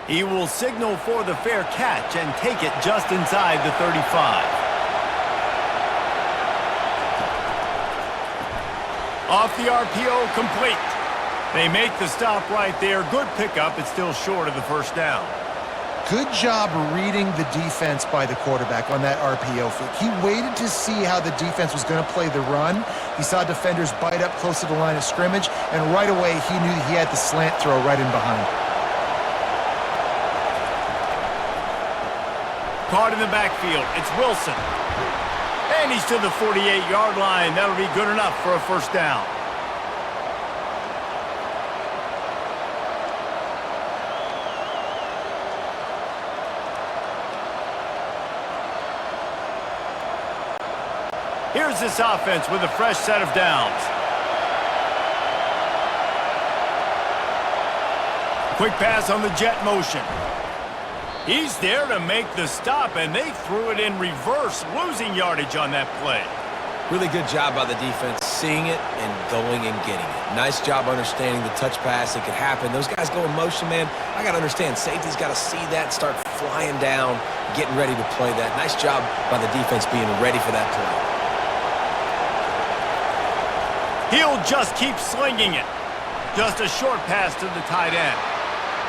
He will signal for the fair catch and take it just inside the 35. Off the RPO, complete. They make the stop right there. Good pickup. It's still short of the first down. Good job reading the defense by the quarterback on that RPO fake. He waited to see how the defense was going to play the run. He saw defenders bite up close to the line of scrimmage, and right away he knew he had the slant throw right in behind. Caught in the backfield. It's Wilson. And he's to the 48-yard line. That'll be good enough for a first down. Here's this offense with a fresh set of downs. Quick pass on the jet motion. He's there to make the stop, and they threw it in reverse, losing yardage on that play. Really good job by the defense, seeing it and going and getting it. Nice job understanding the touch pass. It could happen. Those guys go in motion, man. I got to understand, safety's got to see that, start flying down, getting ready to play that. Nice job by the defense being ready for that play. He'll just keep slinging it. Just a short pass to the tight end.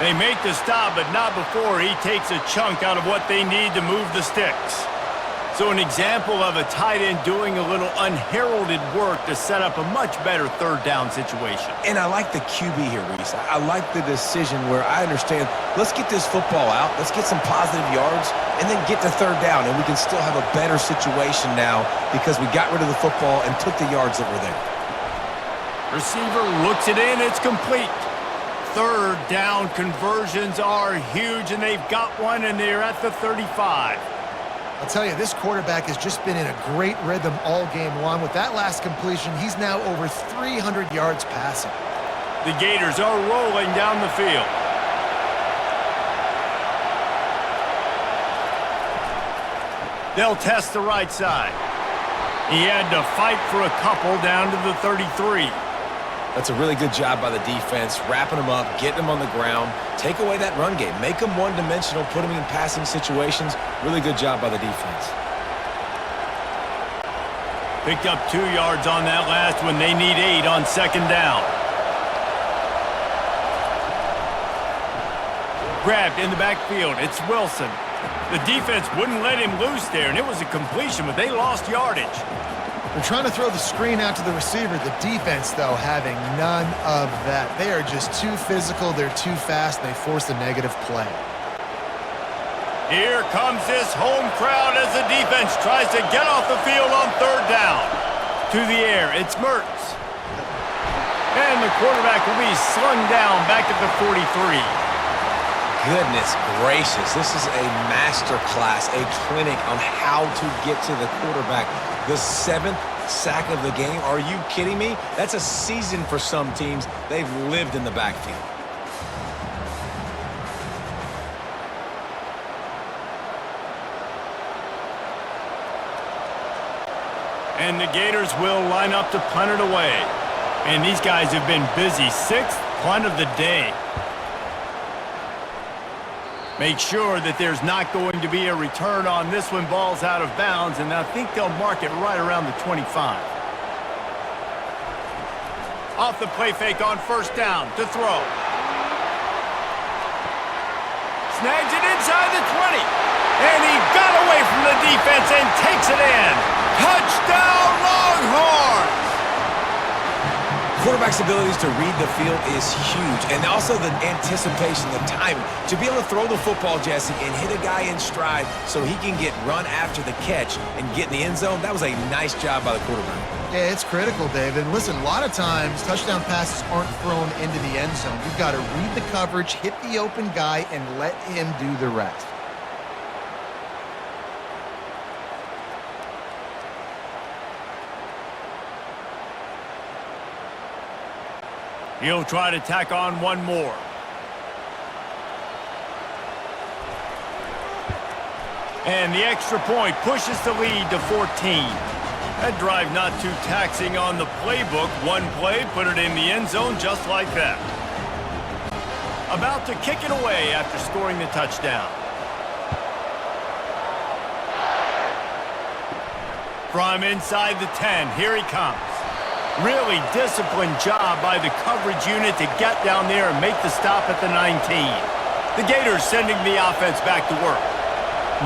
They make the stop, but not before he takes a chunk out of what they need to move the sticks. So an example of a tight end doing a little unheralded work to set up a much better third down situation. And I like the QB here, Reese. I like the decision where I understand, let's get this football out, let's get some positive yards, and then get to third down, and we can still have a better situation now because we got rid of the football and took the yards that were there. Receiver looks it in, it's complete. Third down conversions are huge, and they've got one, and they're at the 35. I'll tell you, this quarterback has just been in a great rhythm all game long. With that last completion, he's now over 300 yards passing. The Gators are rolling down the field. They'll test the right side. He had to fight for a couple down to the 33. That's a really good job by the defense, wrapping them up, getting them on the ground, take away that run game, make them one-dimensional, put them in passing situations. Really good job by the defense. Picked up 2 yards on that last one. They need 8 on second down. Grabbed in the backfield. It's Wilson. The defense wouldn't let him loose there, and it was a completion, but they lost yardage. They're trying to throw the screen out to the receiver. The defense, though, having none of that. They are just too physical. They're too fast. And they force a negative play. Here comes this home crowd as the defense tries to get off the field on third down. To the air, it's Mertz. And the quarterback will be slung down back at the 43. Goodness gracious, this is a master class, a clinic on how to get to the quarterback. The 7th sack of the game. Are you kidding me? That's a season for some teams. They've lived in the backfield. And the Gators will line up to punt it away. And these guys have been busy. 6th punt of the day. Make sure that there's not going to be a return on this one. Ball's out of bounds, and I think they'll mark it right around the 25. Off the play fake on first down to throw. Snags it inside the 20. And he got away from the defense and takes it in. Touchdown, Longhorns! Quarterback's abilities to read the field is huge, and also the anticipation, the timing. To be able to throw the football, Jesse, and hit a guy in stride so he can get run after the catch and get in the end zone, that was a nice job by the quarterback. Yeah, it's critical, Dave. And listen, a lot of times touchdown passes aren't thrown into the end zone. You've got to read the coverage, hit the open guy, and let him do the rest. He'll try to tack on one more. And the extra point pushes the lead to 14. That drive not too taxing on the playbook. One play, put it in the end zone just like that. About to kick it away after scoring the touchdown. From inside the 10, here he comes. Really disciplined job by the coverage unit to get down there and make the stop at the 19. The Gators sending the offense back to work.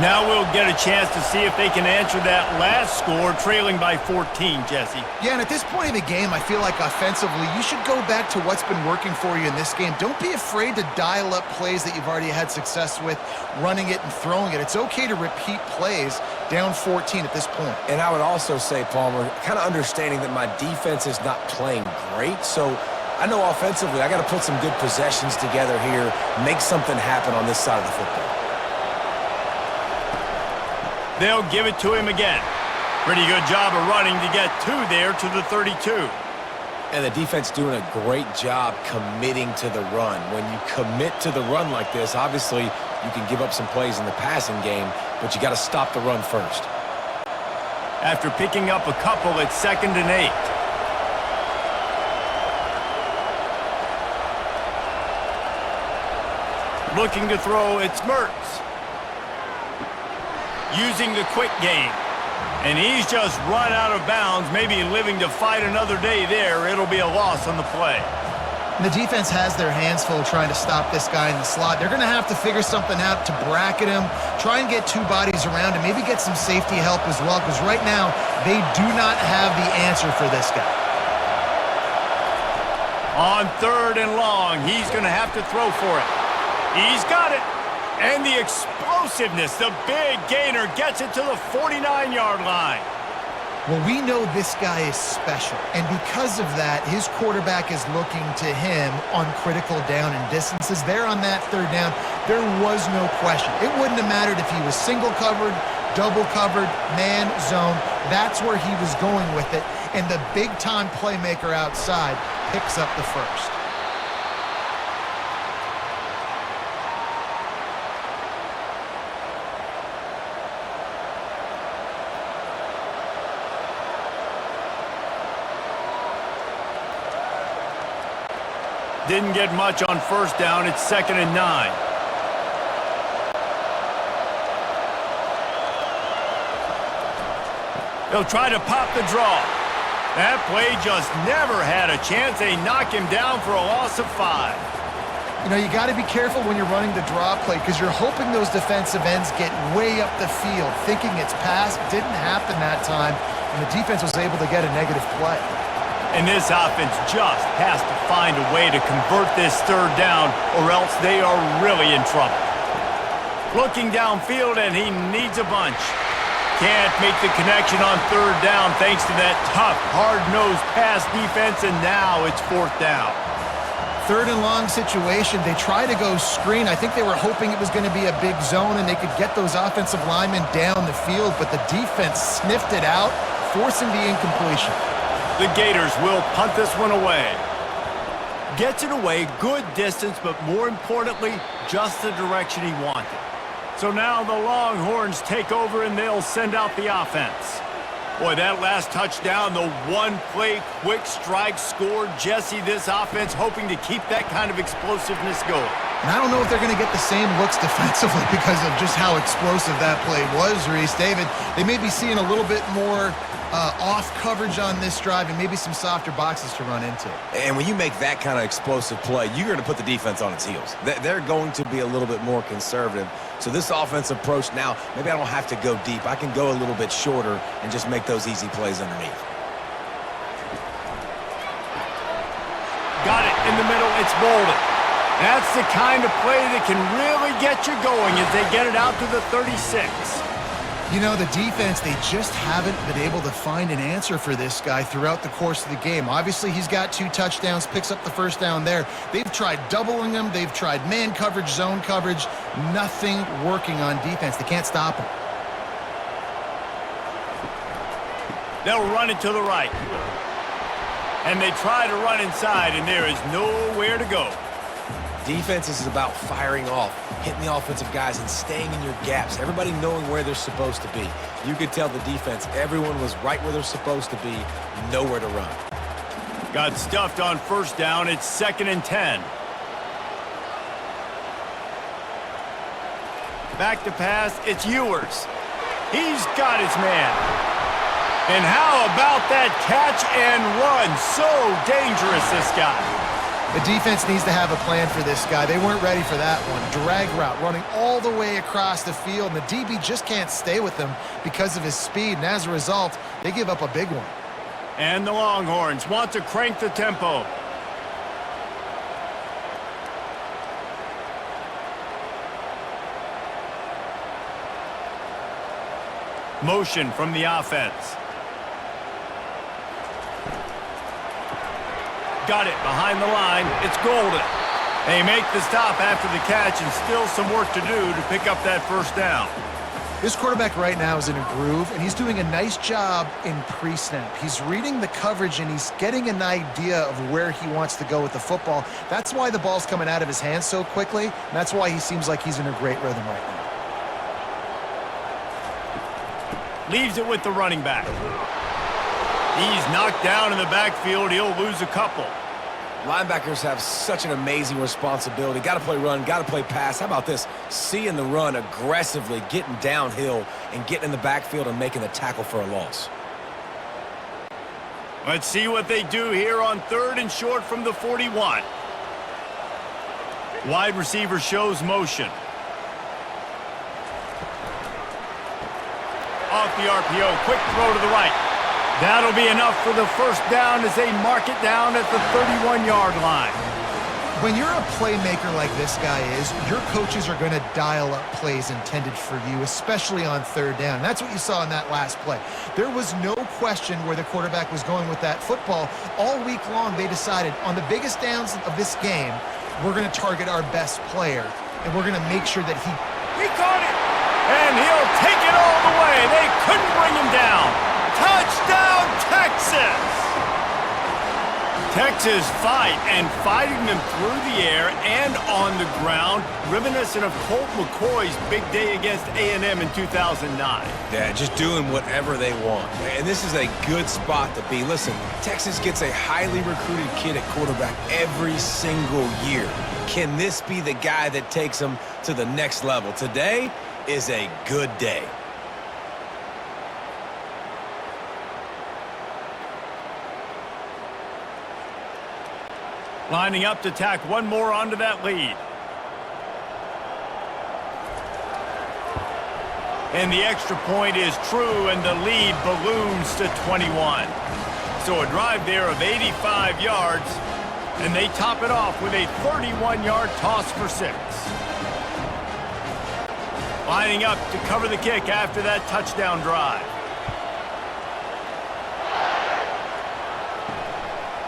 Now we'll get a chance to see if they can answer that last score, trailing by 14, Jesse. Yeah, and at this point of the game, I feel like offensively, you should go back to what's been working for you in this game. Don't be afraid to dial up plays that you've already had success with, running it and throwing it. It's okay to repeat plays down 14 at this point. And I would also say, Palmer, kind of understanding that my defense is not playing great, so I know offensively I got to put some good possessions together here, make something happen on this side of the football. They'll give it to him again. Pretty good job of running to get 2 there to the 32. And the defense doing a great job committing to the run. When you commit to the run like this, obviously you can give up some plays in the passing game, but you got to stop the run first. After picking up a couple, it's 2nd and 8. Looking to throw, it's Mertz. Using the quick game. And he's just run out of bounds, maybe living to fight another day there. It'll be a loss on the play. The defense has their hands full trying to stop this guy in the slot. They're going to have to figure something out to bracket him, try and get 2 bodies around him, maybe get some safety help as well, because right now they do not have the answer for this guy. On 3rd and long, he's going to have to throw for it. He's got it. And the explosiveness, the big gainer gets it to the 49-yard line. Well, we know this guy is special, and because of that, his quarterback is looking to him on critical down and distances. There on that 3rd down, there was no question. It wouldn't have mattered if he was single covered, double covered, man, zone. That's where he was going with it, and the big-time playmaker outside picks up the first. Didn't get much on first down. It's 2nd and 9. They'll try to pop the draw. That play just never had a chance. They knock him down for a loss of 5. You know, you got to be careful when you're running the draw play because you're hoping those defensive ends get way up the field, thinking it's pass. Didn't happen that time, and the defense was able to get a negative play. And this offense just has to find a way to convert this 3rd down or else they are really in trouble. Looking downfield, and he needs a bunch. Can't make the connection on 3rd down thanks to that tough, hard-nosed pass defense, and now it's 4th down. third and long situation. They try to go screen. I think they were hoping it was going to be a big zone and they could get those offensive linemen down the field, but the defense sniffed it out, forcing the incompletion. The Gators will punt this one away. Gets it away, good distance, but more importantly, just the direction he wanted. So now the Longhorns take over and they'll send out the offense. Boy, that last touchdown, the one-play quick strike score. Jesse, this offense hoping to keep that kind of explosiveness going. And I don't know if they're going to get the same looks defensively because of just how explosive that play was, Reese. David, they may be seeing a little bit more off coverage on this drive and maybe some softer boxes to run into. And when you make that kind of explosive play, you're going to put the defense on its heels. They're going to be a little bit more conservative. So this offense approach now, maybe I don't have to go deep. I can go a little bit shorter and just make those easy plays underneath. Got it in the middle. It's Bolden. That's the kind of play that can really get you going as they get it out to the 36. You know, the defense, they just haven't been able to find an answer for this guy throughout the course of the game. Obviously, he's got 2 touchdowns, picks up the first down there. They've tried doubling him. They've tried man coverage, zone coverage. Nothing working on defense. They can't stop him. They'll run it to the right. And they try to run inside, and there is nowhere to go. Defense is about firing off, hitting the offensive guys and staying in your gaps, everybody knowing where they're supposed to be. You could tell the defense, everyone was right where they're supposed to be, nowhere to run. Got stuffed on first down. It's 2nd and 10. Back to pass. It's Ewers. He's got his man. And how about that catch and run? So dangerous, this guy. The defense needs to have a plan for this guy. They weren't ready for that one. Drag route running all the way across the field, and the DB just can't stay with him because of his speed, and as a result, they give up a big one. And the Longhorns want to crank the tempo. Motion from the offense. Got it behind the line. It's Golden. They make the stop after the catch and still some work to do to pick up that first down. This quarterback right now is in a groove, and he's doing a nice job in pre-snap. He's reading the coverage, and he's getting an idea of where he wants to go with the football. That's why the ball's coming out of his hands so quickly, and that's why he seems like he's in a great rhythm right now. Leaves it with the running back. He's knocked down in the backfield. He'll lose a couple. Linebackers have such an amazing responsibility. Got to play run, got to play pass. How about this? Seeing the run aggressively, getting downhill, and getting in the backfield and making the tackle for a loss. Let's see what they do here on 3rd and short from the 41. Wide receiver shows motion. Off the RPO, quick throw to the right. That'll be enough for the first down as they mark it down at the 31-yard line. When you're a playmaker like this guy is, your coaches are going to dial up plays intended for you, especially on 3rd down. That's what you saw in that last play. There was no question where the quarterback was going with that football. All week long, they decided on the biggest downs of this game, we're going to target our best player, and we're going to make sure that he caught it, and he'll take it all the way. They couldn't bring him down. Touchdown, Texas! Texas fighting them through the air and on the ground, reminiscent of Colt McCoy's big day against A&M in 2009. Yeah, just doing whatever they want. And this is a good spot to be. Listen, Texas gets a highly recruited kid at quarterback every single year. Can this be the guy that takes them to the next level? Today is a good day. Lining up to tack one more onto that lead. And the extra point is true, and the lead balloons to 21. So a drive there of 85 yards, and they top it off with a 31-yard toss for 6. Lining up to cover the kick after that touchdown drive.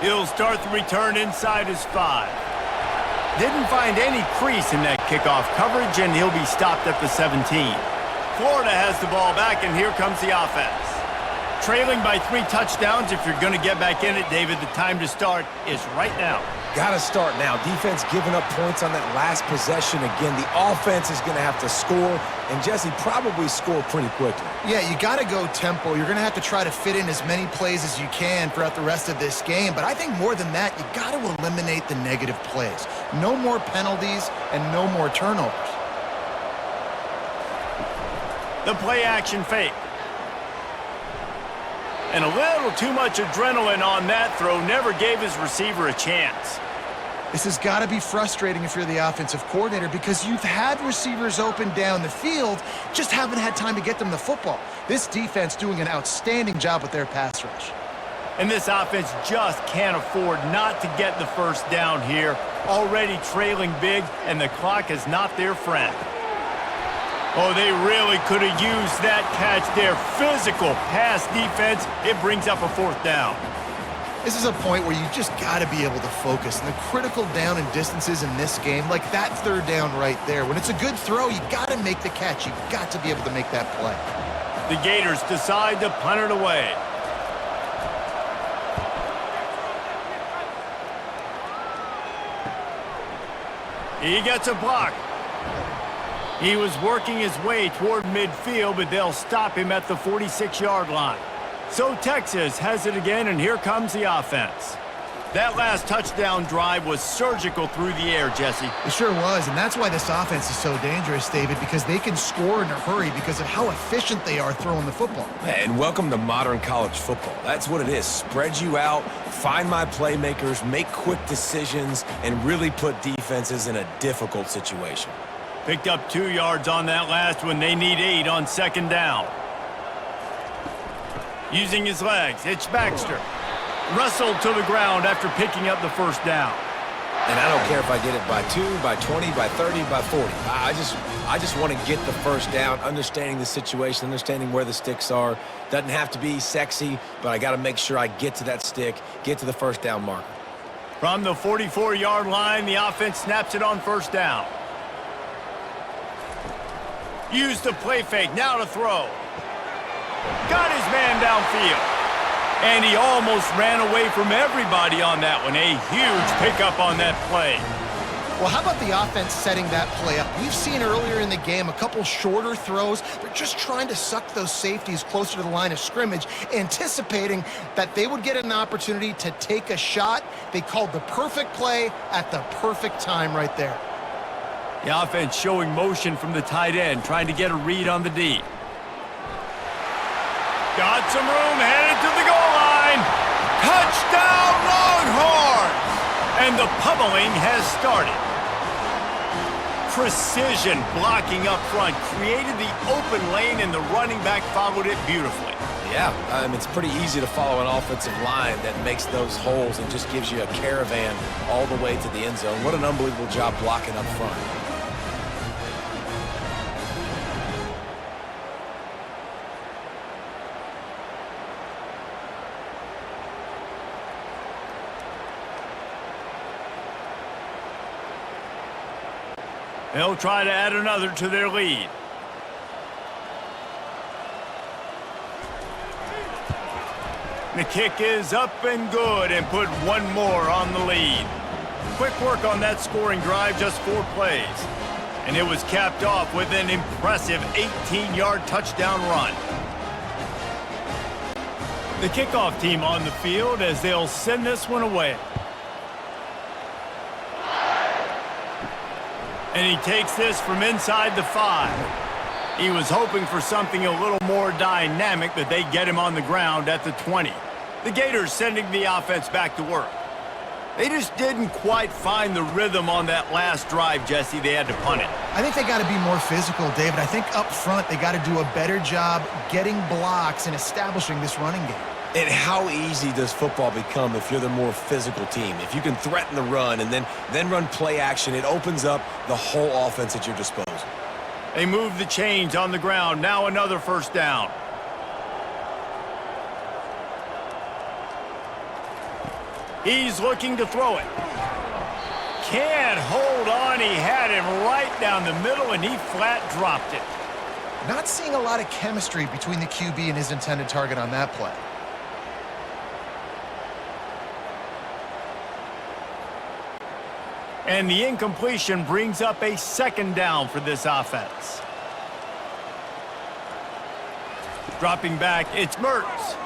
He'll start the return inside his 5. Didn't find any crease in that kickoff coverage, and he'll be stopped at the 17. Florida has the ball back, and here comes the offense. Trailing by 3 touchdowns. If you're going to get back in it, David, the time to start is right now. Got to start now. Defense giving up points on that last possession. Again, the offense is going to have to score, and Jesse probably score pretty quickly. Yeah, you got to go tempo. You're going to have to try to fit in as many plays as you can throughout the rest of this game. But I think more than that, you got to eliminate the negative plays. No more penalties and no more turnovers. The play action fake. And a little too much adrenaline on that throw. Never gave his receiver a chance. This has got to be frustrating if you're the offensive coordinator because you've had receivers open down the field, just haven't had time to get them the football. This defense doing an outstanding job with their pass rush. And this offense just can't afford not to get the first down here. Already trailing big, and the clock is not their friend. Oh, they really could have used that catch there. Physical pass defense. It brings up a 4th down. This is a point where you just got to be able to focus. And the critical down and distances in this game, like that 3rd down right there. When it's a good throw, you got to make the catch. You got to be able to make that play. The Gators decide to punt it away. He gets a block. He was working his way toward midfield, but they'll stop him at the 46-yard line. So Texas has it again, and here comes the offense. That last touchdown drive was surgical through the air, Jesse. It sure was, and that's why this offense is so dangerous, David, because they can score in a hurry because of how efficient they are throwing the football. And welcome to modern college football. That's what it is. Spread you out, find my playmakers, make quick decisions, and really put defenses in a difficult situation. Picked up 2 yards on that last one. They need 8 on 2nd down. Using his legs, it's Baxter. Wrestled to the ground after picking up the 1st down. And I don't care if I get it by 2, by 20, by 30, by 40. I just want to get the 1st down, understanding the situation, understanding where the sticks are. Doesn't have to be sexy, but I got to make sure I get to that stick, get to the 1st down marker. From the 44-yard line, the offense snaps it on 1st down. Used the play fake, now to throw. Got his man downfield. And he almost ran away from everybody on that one. A huge pickup on that play. Well, how about the offense setting that play up? We've seen earlier in the game a couple shorter throws. They're just trying to suck those safeties closer to the line of scrimmage, anticipating that they would get an opportunity to take a shot. They called the perfect play at the perfect time right there. The offense showing motion from the tight end, trying to get a read on the D. Got some room, headed to the goal line. Touchdown, Longhorns! And the pummeling has started. Precision blocking up front created the open lane, and the running back followed it beautifully. Yeah, it's pretty easy to follow an offensive line that makes those holes and just gives you a caravan all the way to the end zone. What an unbelievable job blocking up front. They'll try to add another to their lead. The kick is up and good, and put one more on the lead. Quick work on that scoring drive, just 4 plays. And it was capped off with an impressive 18-yard touchdown run. The kickoff team on the field as they'll send this one away. And he takes this from inside the 5. He was hoping for something a little more dynamic, but they get him on the ground at the 20. The Gators sending the offense back to work. They just didn't quite find the rhythm on that last drive, Jesse. They had to punt it. I think they got to be more physical, David. I think up front they got to do a better job getting blocks and establishing this running game. And how easy does football become if you're the more physical team? If you can threaten the run and then run play action, it opens up the whole offense at your disposal. They move the chains on the ground. Now another 1st down. He's looking to throw it. Can't hold he had him right down the middle, and he flat dropped it. Not seeing a lot of chemistry between the QB and his intended target on that play. And the incompletion brings up a second down for this offense. Dropping back, it's Mertz.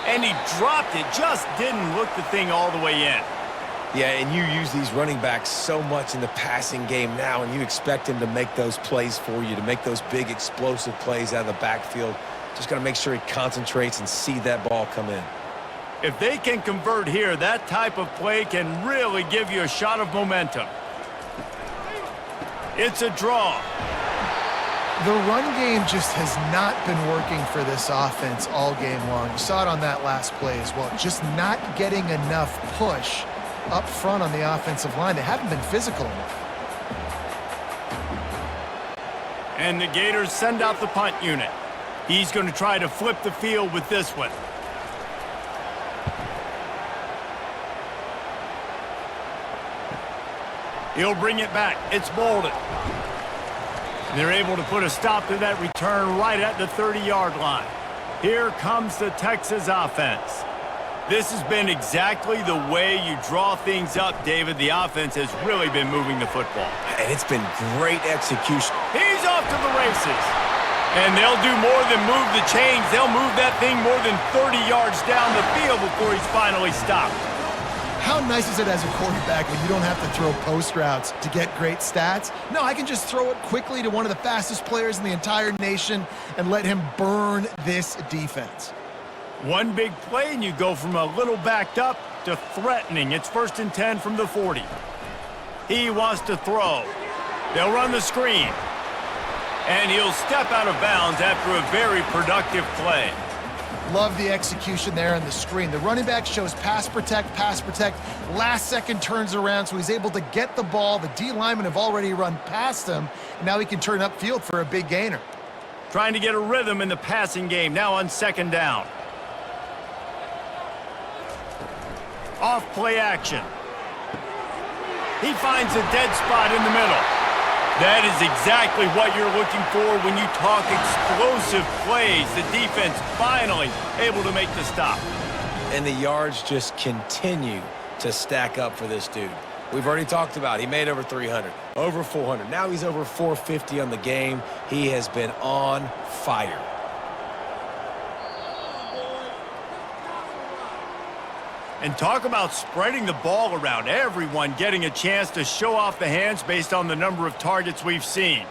And he dropped it, just didn't look the thing all the way in. Yeah, and you use these running backs so much in the passing game now, and you expect him to make those plays for you, to make those big explosive plays out of the backfield. Just got to make sure he concentrates and see that ball come in. If they can convert here, that type of play can really give you a shot of momentum. It's a draw. The run game just has not been working for this offense all game long. You saw it on that last play as well. Just not getting enough push up front on the offensive line. They haven't been physical enough. And the Gators send out the punt unit. He's going to try to flip the field with this one. He'll bring it back. It's Bolden. They're able to put a stop to that return right at the 30-yard line. Here comes the Texas offense. This has been exactly the way you draw things up, David. The offense has really been moving the football. And it's been great execution. He's off to the races. And they'll do more than move the chains. They'll move that thing more than 30 yards down the field before he's finally stopped. How nice is it as a quarterback when you don't have to throw post routes to get great stats? No, I can just throw it quickly to one of the fastest players in the entire nation and let him burn this defense. One big play and you go from a little backed up to threatening. It's 1st and 10 from the 40. He wants to throw. They'll run the screen. And he'll step out of bounds after a very productive play. Love the execution there on the screen. The running back shows pass protect, last second turns around, so he's able to get the ball. The D linemen have already run past him, and now he can turn upfield for a big gainer. Trying to get a rhythm in the passing game, now on 2nd down. Off play action. He finds a dead spot in the middle. That is exactly what you're looking for when you talk explosive plays. The defense finally able to make the stop. And the yards just continue to stack up for this dude. We've already talked about it. He made over 300, over 400. Now he's over 450 on the game. He has been on fire. And talk about spreading the ball around. Everyone getting a chance to show off the hands based on the number of targets we've seen.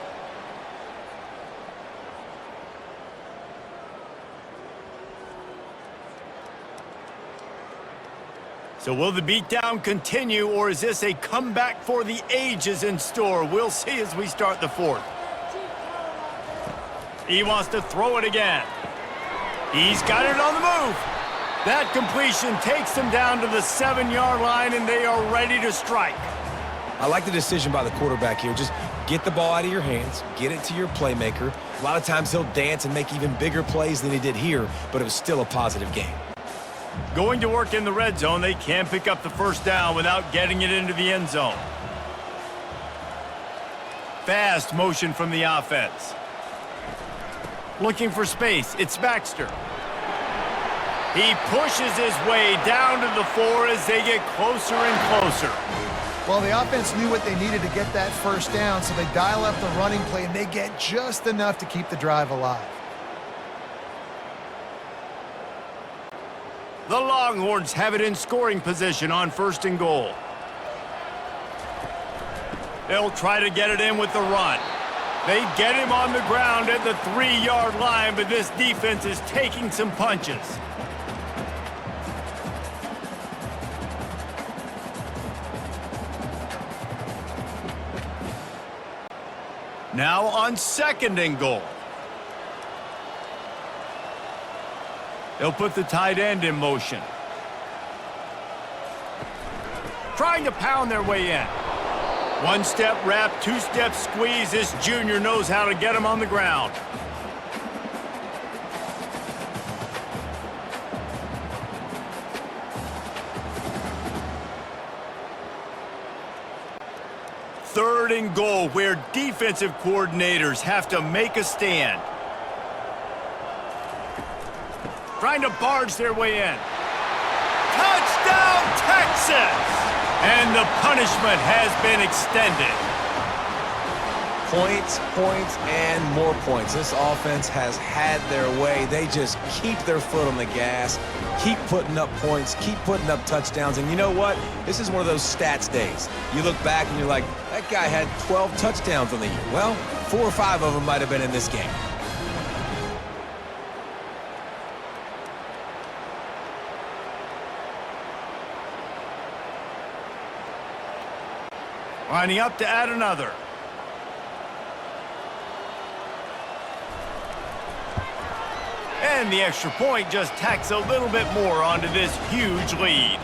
So will the beatdown continue, or is this a comeback for the ages in store? We'll see as we start the 4th. He wants to throw it again. He's got it on the move. That completion takes them down to the 7-yard line, and they are ready to strike. I like the decision by the quarterback here. Just get the ball out of your hands, get it to your playmaker. A lot of times he'll dance and make even bigger plays than he did here, but it was still a positive game. Going to work in the red zone, they can't pick up the 1st down without getting it into the end zone. Fast motion from the offense. Looking for space, it's Baxter. He pushes his way down to the 4 as they get closer and closer. Well, the offense knew what they needed to get that 1st down, so they dial up the running play, and they get just enough to keep the drive alive. The Longhorns have it in scoring position on 1st and goal. They'll try to get it in with the run. They get him on the ground at the 3-yard line, but this defense is taking some punches. Now on 2nd and goal. They'll put the tight end in motion. Trying to pound their way in. 1-step wrap, 2-step squeeze. This junior knows how to get him on the ground. 3rd and goal, where defensive coordinators have to make a stand. Trying to barge their way in. Touchdown, Texas! And the punishment has been extended. Points, points, and more points. This offense has had their way. They just keep their foot on the gas, keep putting up points, keep putting up touchdowns. And you know what? This is one of those stats days. You look back and you're like, that guy had 12 touchdowns on the year. Well, 4 or 5 of them might have been in this game. Lining up to add another. And the extra point just tacks a little bit more onto this huge lead.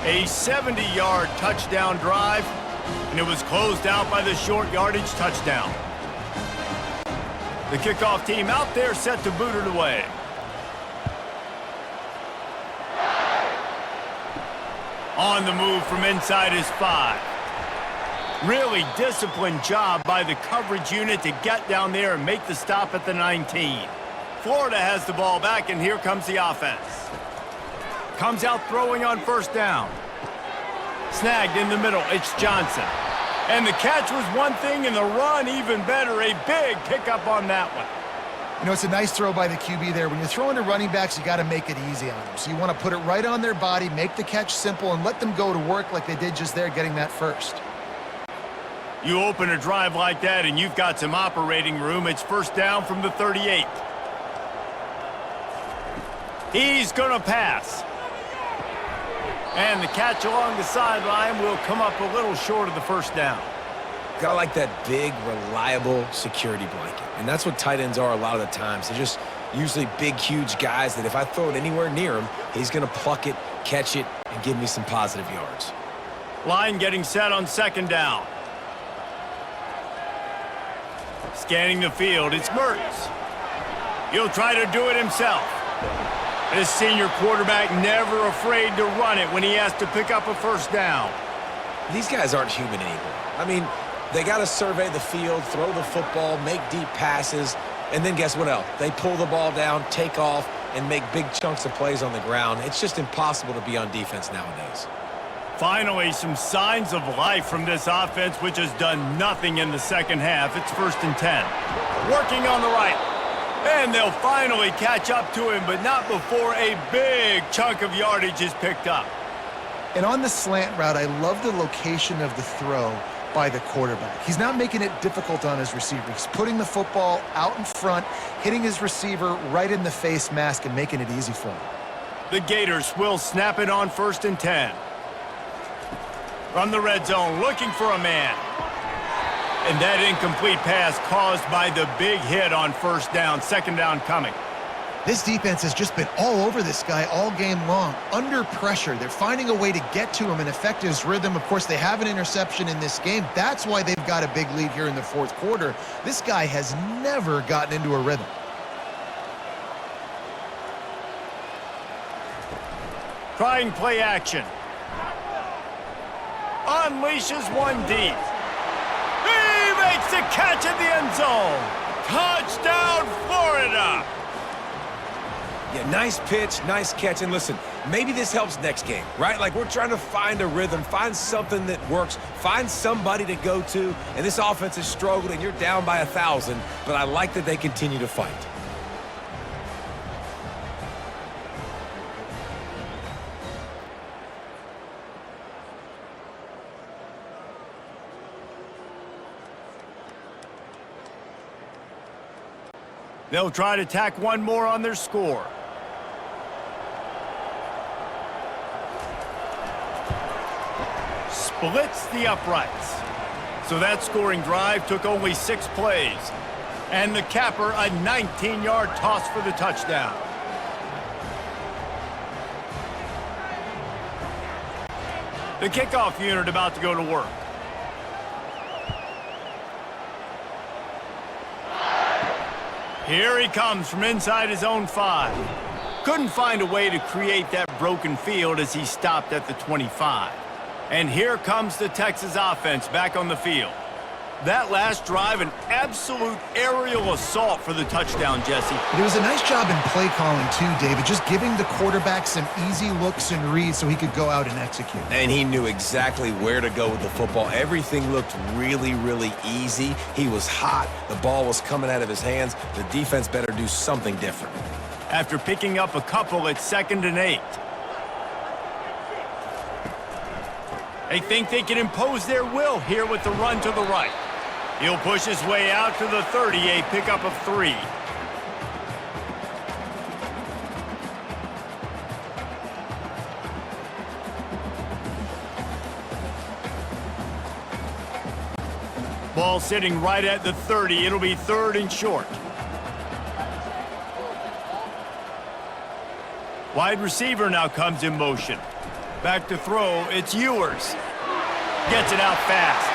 A 70-yard touchdown drive, and it was closed out by the short yardage touchdown. The kickoff team out there set to boot it away. On the move from inside his 5. Really disciplined job by the coverage unit to get down there and make the stop at the 19. Florida has the ball back, and here comes the offense. Comes out throwing on 1st down. Snagged in the middle, it's Johnson. And the catch was one thing, and the run even better. A big pickup on that one. You know, it's a nice throw by the QB there. When you're throwing to running backs, you got to make it easy on them. So you want to put it right on their body, make the catch simple, and let them go to work like they did just there, getting that first. You open a drive like that, and you've got some operating room. It's 1st down from the 38. He's going to pass. And the catch along the sideline will come up a little short of the 1st down. Gotta like that big, reliable security blanket. And that's what tight ends are a lot of the times. They're just usually big, huge guys that if I throw it anywhere near him, he's going to pluck it, catch it, and give me some positive yards. Line getting set on 2nd down. Scanning the field, it's Mertz. He'll try to do it himself. This senior quarterback never afraid to run it when he has to pick up a 1st down. These guys aren't human anymore. I mean, they got to survey the field, throw the football, make deep passes, and then guess what else? They pull the ball down, take off, and make big chunks of plays on the ground. It's just impossible to be on defense nowadays. Finally, some signs of life from this offense, which has done nothing in the 2nd half. It's 1st and 10. Working on the right. And they'll finally catch up to him, but not before a big chunk of yardage is picked up. And on the slant route, I love the location of the throw by the quarterback. He's not making it difficult on his receiver. He's putting the football out in front, hitting his receiver right in the face mask and making it easy for him. The Gators will snap it on 1st and 10. From the red zone, looking for a man. And that incomplete pass caused by the big hit on 1st down, 2nd down coming. This defense has just been all over this guy all game long, under pressure. They're finding a way to get to him and affect his rhythm. Of course, they have an interception in this game. That's why they've got a big lead here in the 4th quarter. This guy has never gotten into a rhythm. Trying play action. Unleashes one deep. He makes the catch in the end zone. Touchdown, Florida. Yeah, nice pitch, nice catch. And listen, maybe this helps next game, right? Like we're trying to find a rhythm, find something that works, find somebody to go to. And this offense has struggled, and you're down by 1,000. But I like that they continue to fight. They'll try to tack one more on their score. Splits the uprights. So that scoring drive took only 6 plays. And the capper, a 19-yard toss for the touchdown. The kickoff unit about to go to work. Here he comes from inside his own 5. Couldn't find a way to create that broken field as he stopped at the 25. And here comes the Texas offense back on the field. That last drive, an absolute aerial assault for the touchdown, Jesse. But it was a nice job in play calling too, David, just giving the quarterback some easy looks and reads so he could go out and execute. And he knew exactly where to go with the football. Everything looked really, really easy. He was hot. The ball was coming out of his hands. The defense better do something different. After picking up a couple, it's 2nd and 8. They think they can impose their will here with the run to the right. He'll push his way out to the 30, a pickup of 3. Ball sitting right at the 30. It'll be 3rd and short. Wide receiver now comes in motion. Back to throw, it's Ewers. Gets it out fast.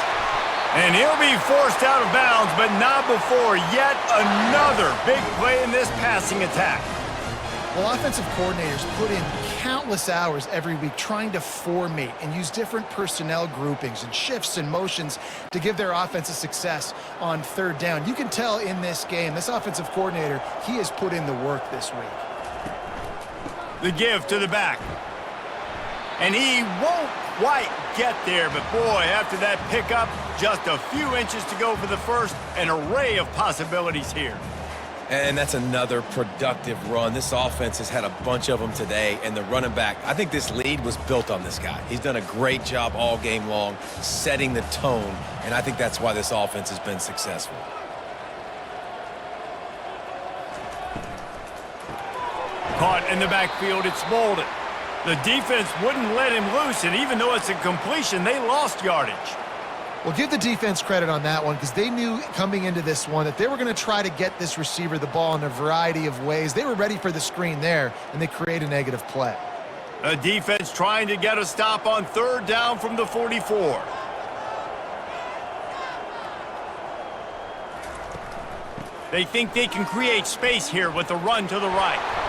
And he'll be forced out of bounds, but not before yet another big play in this passing attack. Well, offensive coordinators put in countless hours every week trying to formate and use different personnel groupings and shifts and motions to give their offense a success on 3rd down. You can tell in this game, this offensive coordinator, he has put in the work this week. The give to the back. And he won't quite get there, but boy, after that pickup, just a few inches to go for the first. An array of possibilities here. And that's another productive run. This offense has had a bunch of them today, and the running back, I think this lead was built on this guy. He's done a great job all game long, setting the tone, and I think that's why this offense has been successful. Caught in the backfield, it's Bolden. The defense wouldn't let him loose, and even though it's a completion, they lost yardage. Well, give the defense credit on that one because they knew coming into this one that they were going to try to get this receiver the ball in a variety of ways. They were ready for the screen there, and they create a negative play. A defense trying to get a stop on 3rd down from the 44. They think they can create space here with the run to the right.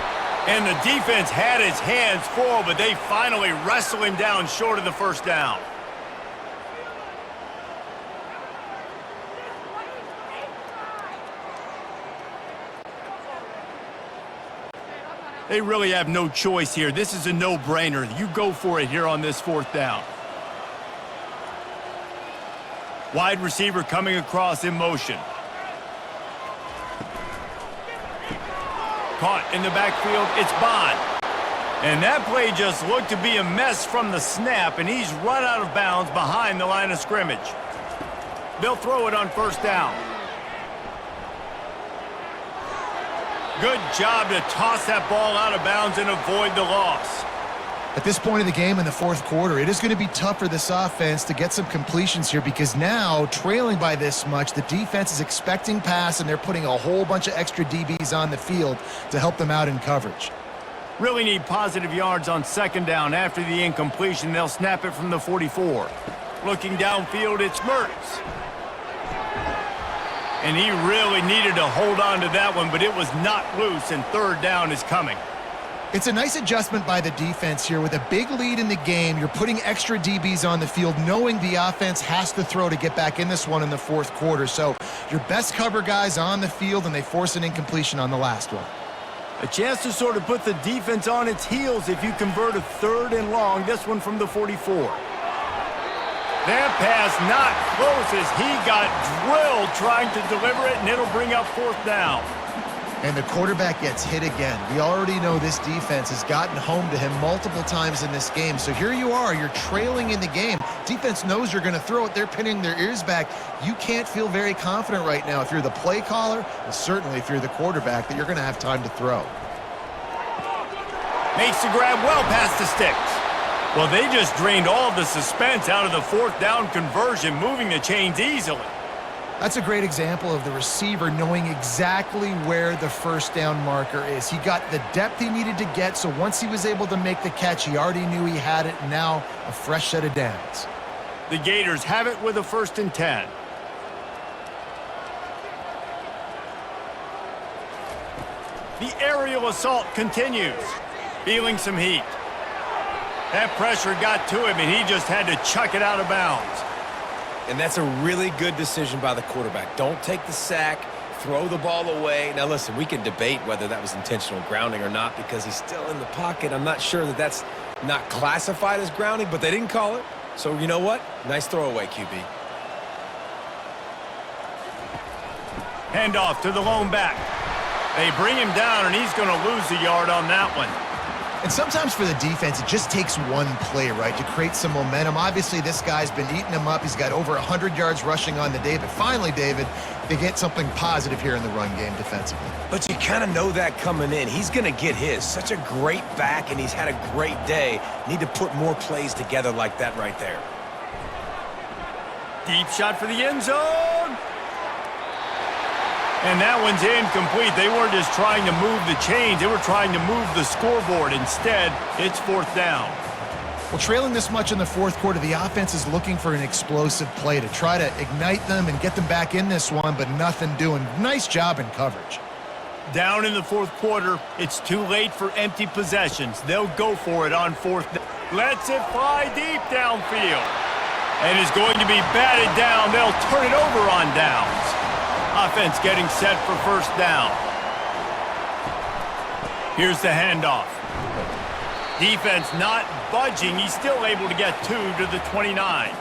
And the defense had his hands full, but they finally wrestle him down short of the 1st down. They really have no choice here. This is a no-brainer. You go for it here on this 4th down. Wide receiver coming across in motion. Caught in the backfield, it's Bond. And that play just looked to be a mess from the snap, and he's run out of bounds behind the line of scrimmage. They'll throw it on 1st down. Good job to toss that ball out of bounds and avoid the loss. At this point of the game in the 4th quarter, it is going to be tough for this offense to get some completions here because now, trailing by this much, the defense is expecting pass and they're putting a whole bunch of extra DBs on the field to help them out in coverage. Really need positive yards on 2nd down. After the incompletion, they'll snap it from the 44. Looking downfield, it's Mertz. And he really needed to hold on to that one, but it was not loose, and 3rd down is coming. It's a nice adjustment by the defense here. With a big lead in the game, you're putting extra DBs on the field, knowing the offense has to throw to get back in this one in the 4th quarter. So your best cover guys on the field, and they force an incompletion on the last one. A chance to sort of put the defense on its heels if you convert a 3rd and long, this one from the 44. That pass not close as he got drilled trying to deliver it, and it'll bring up 4th down. And the quarterback gets hit again. We already know this defense has gotten home to him multiple times in this game. So here you are, you're trailing in the game. Defense knows you're going to throw it. They're pinning their ears back. You can't feel very confident right now if you're the play caller, and certainly if you're the quarterback, that you're going to have time to throw. Makes the grab well past the sticks. Well, they just drained all the suspense out of the 4th down conversion, moving the chains easily. That's a great example of the receiver knowing exactly where the 1st down marker is. He got the depth he needed to get, so once he was able to make the catch, he already knew he had it, and now a fresh set of downs. The Gators have it with a 1st and 10. The aerial assault continues. Feeling some heat. That pressure got to him, and he just had to chuck it out of bounds. And that's a really good decision by the quarterback. Don't take the sack, throw the ball away. Now, listen, we can debate whether that was intentional grounding or not because he's still in the pocket. I'm not sure that that's not classified as grounding, but they didn't call it. So, you know what? Nice throwaway, QB. Handoff to the lone back. They bring him down, and he's going to lose a yard on that one. And sometimes for the defense, it just takes one play, right, to create some momentum. Obviously, this guy's been eating them up. He's got over 100 yards rushing on the day. But finally, David, they get something positive here in the run game defensively. But you kind of know that coming in. He's going to get his. Such a great back, and he's had a great day. Need to put more plays together like that right there. Deep shot for the end zone. And that one's incomplete. They weren't just trying to move the chains. They were trying to move the scoreboard. Instead, it's fourth down. Well, trailing this much in the fourth quarter, the offense is looking for an explosive play to try to ignite them and get them back in this one, but nothing doing. Nice job in coverage. Down in the fourth quarter, it's too late for empty possessions. They'll go for it on fourth down. Lets it fly deep downfield. And is going to be batted down. They'll turn it over on downs. Offense getting set for first down. Here's the handoff. Defense not budging. He's still able to get 2 to the 29.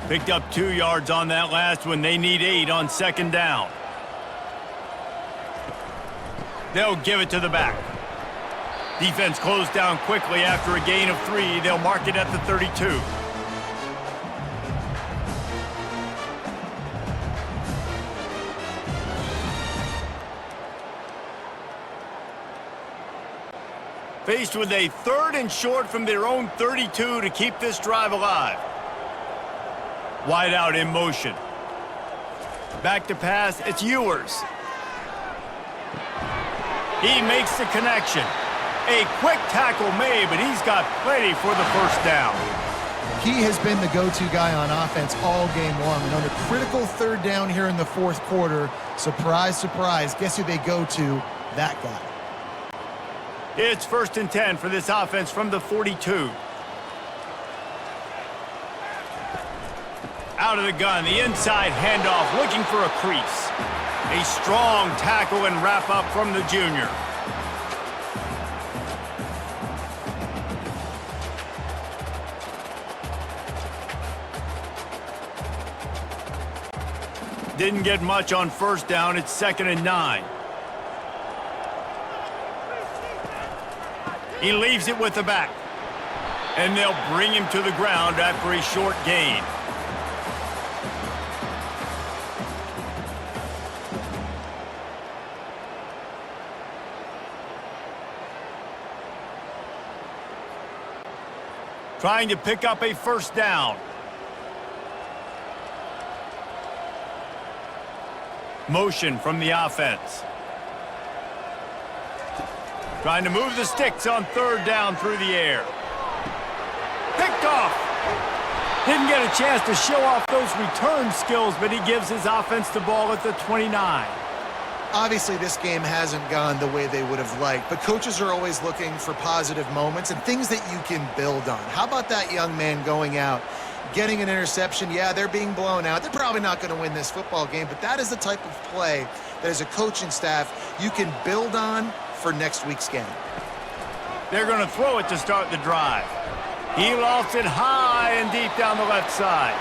Picked up 2 yards on that last one. They need 8 on second down. They'll give it to the back. Defense closed down quickly after a gain of 3. They'll mark it at the 32. Faced with a 3rd and short from their own 32 to keep this drive alive. Wide out in motion. Back to pass, it's Ewers. He makes the connection. A quick tackle made, but he's got plenty for the first down. He has been the go-to guy on offense all game long. And on a critical third down here in the fourth quarter, surprise, surprise, guess who they go to? That guy. It's 1st and 10 for this offense from the 42. Out of the gun, the inside handoff, looking for a crease. A strong tackle and wrap up from the junior. Didn't get much on first down. It's 2nd and 9. He leaves it with the back. And they'll bring him to the ground after a short gain. Trying to pick up a first down. Motion from the offense. Trying to move the sticks on 3rd down through the air. Picked off. Didn't get a chance to show off those return skills, but he gives his offense the ball at the 29. Obviously, this game hasn't gone the way they would have liked, but coaches are always looking for positive moments and things that you can build on. How about that young man going out, getting an interception? Yeah, they're being blown out. They're probably not going to win this football game, but that is the type of play that as a coaching staff you can build on for next week's game. They're going to throw it to start the drive. He lofts it high and deep down the left side.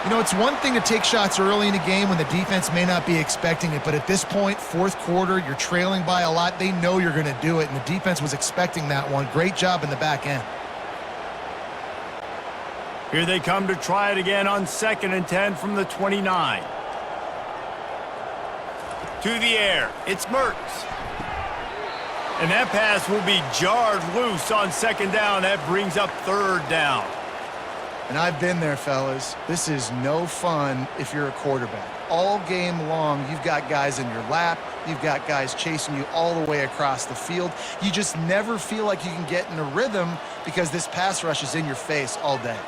You know, it's one thing to take shots early in a game when the defense may not be expecting it, but at this point, fourth quarter, you're trailing by a lot. They know you're going to do it, and the defense was expecting that one. Great job in the back end. Here they come to try it again on 2nd and 10 from the 29. To the air, it's Mertz. And that pass will be jarred loose on 2nd down. That brings up 3rd down. And I've been there, fellas. This is no fun if you're a quarterback. All game long, you've got guys in your lap. You've got guys chasing you all the way across the field. You just never feel like you can get in a rhythm because this pass rush is in your face all day.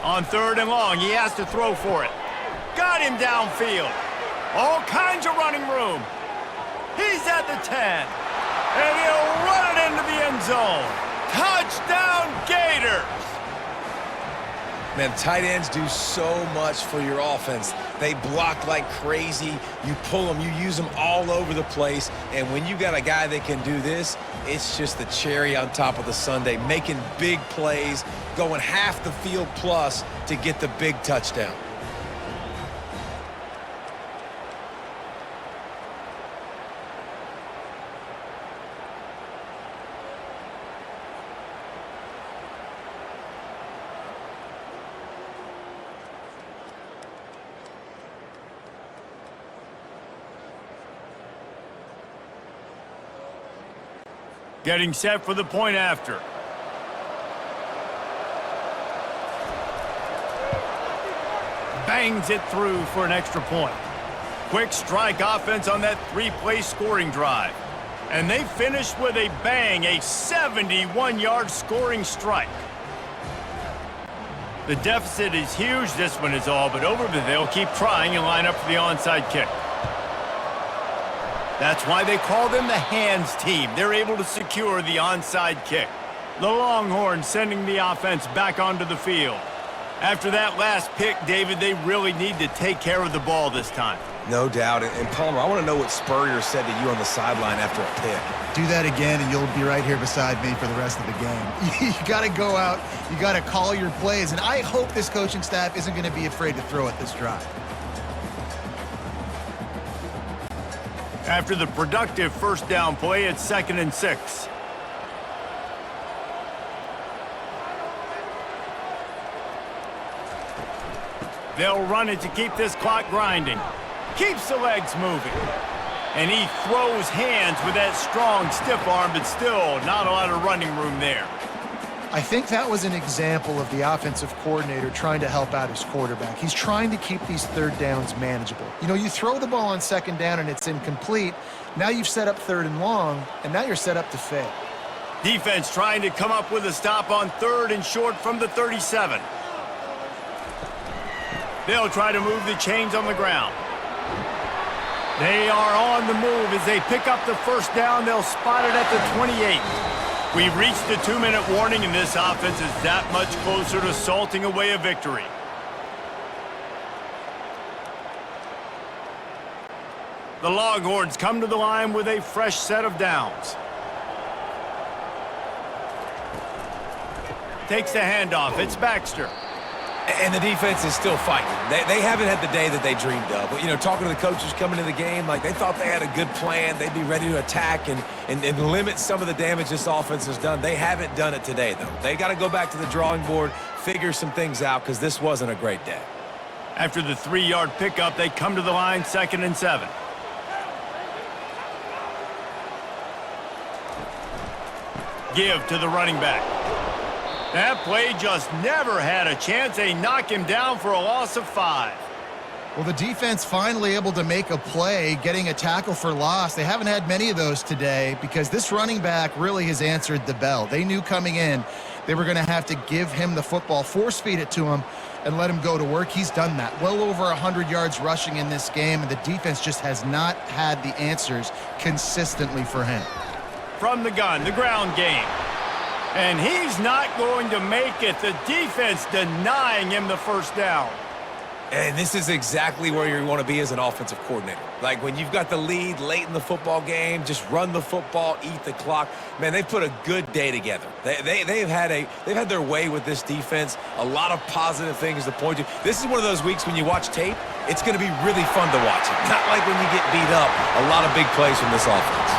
On 3rd and long, he has to throw for it. Got him downfield. All kinds of running room. He's at the 10. And he'll run it into the end zone. Touchdown, Gators! Man, tight ends do so much for your offense. They block like crazy. You pull them, you use them all over the place. And when you got a guy that can do this, it's just the cherry on top of the sundae, making big plays, going half the field plus to get the big touchdown. Getting set for the point after. Bangs it through for an extra point. Quick strike offense on that 3-play scoring drive. And they finished with a bang, a 71-yard scoring strike. The deficit is huge, this one is all but over, but they'll keep trying and line up for the onside kick. That's why they call them the hands team. They're able to secure the onside kick. The Longhorns sending the offense back onto the field. After that last pick, David, they really need to take care of the ball this time. No doubt. And Palmer, I want to know what Spurrier said to you on the sideline after a pick. Do that again, and you'll be right here beside me for the rest of the game. You got to go out. You got to call your plays. And I hope this coaching staff isn't going to be afraid to throw at this drive. After the productive first down play, it's 2nd and 6. They'll run it to keep this clock grinding. Keeps the legs moving. And he throws hands with that strong, stiff arm, but still not a lot of running room there. I think that was an example of the offensive coordinator trying to help out his quarterback. He's trying to keep these 3rd downs manageable. You know, you throw the ball on 2nd down and it's incomplete. Now you've set up 3rd and long, and now you're set up to fail. Defense trying to come up with a stop on 3rd and short from the 37. They'll try to move the chains on the ground. They are on the move as they pick up the first down. They'll spot it at the 28. We've reached the 2-minute warning, and this offense is that much closer to salting away a victory. The Longhorns come to the line with a fresh set of downs. Takes the handoff. It's Baxter. And the defense is still fighting. They haven't had the day that they dreamed of. But, you know, talking to the coaches coming into the game, like they thought they had a good plan. They'd be ready to attack and limit some of the damage this offense has done. They haven't done it today, though. They got to go back to the drawing board, figure some things out, because this wasn't a great day. After the 3-yard pickup, they come to the line 2nd and 7. Give to the running back. That play just never had a chance. They knock him down for a loss of 5. Well, the defense finally able to make a play, getting a tackle for loss. They haven't had many of those today because this running back really has answered the bell. They knew coming in they were going to have to give him the football, force feed it to him, and let him go to work. He's done that. Well over 100 yards rushing in this game, and the defense just has not had the answers consistently for him. From the gun, the ground game. And he's not going to make it. The defense denying him the first down. And this is exactly where you want to be as an offensive coordinator. Like when you've got the lead late in the football game, just run the football, eat the clock. Man, they've put a good day together. They've had their way with this defense. A lot of positive things to point to. This is one of those weeks when you watch tape, it's going to be really fun to watch it. Not like when you get beat up. A lot of big plays from this offense.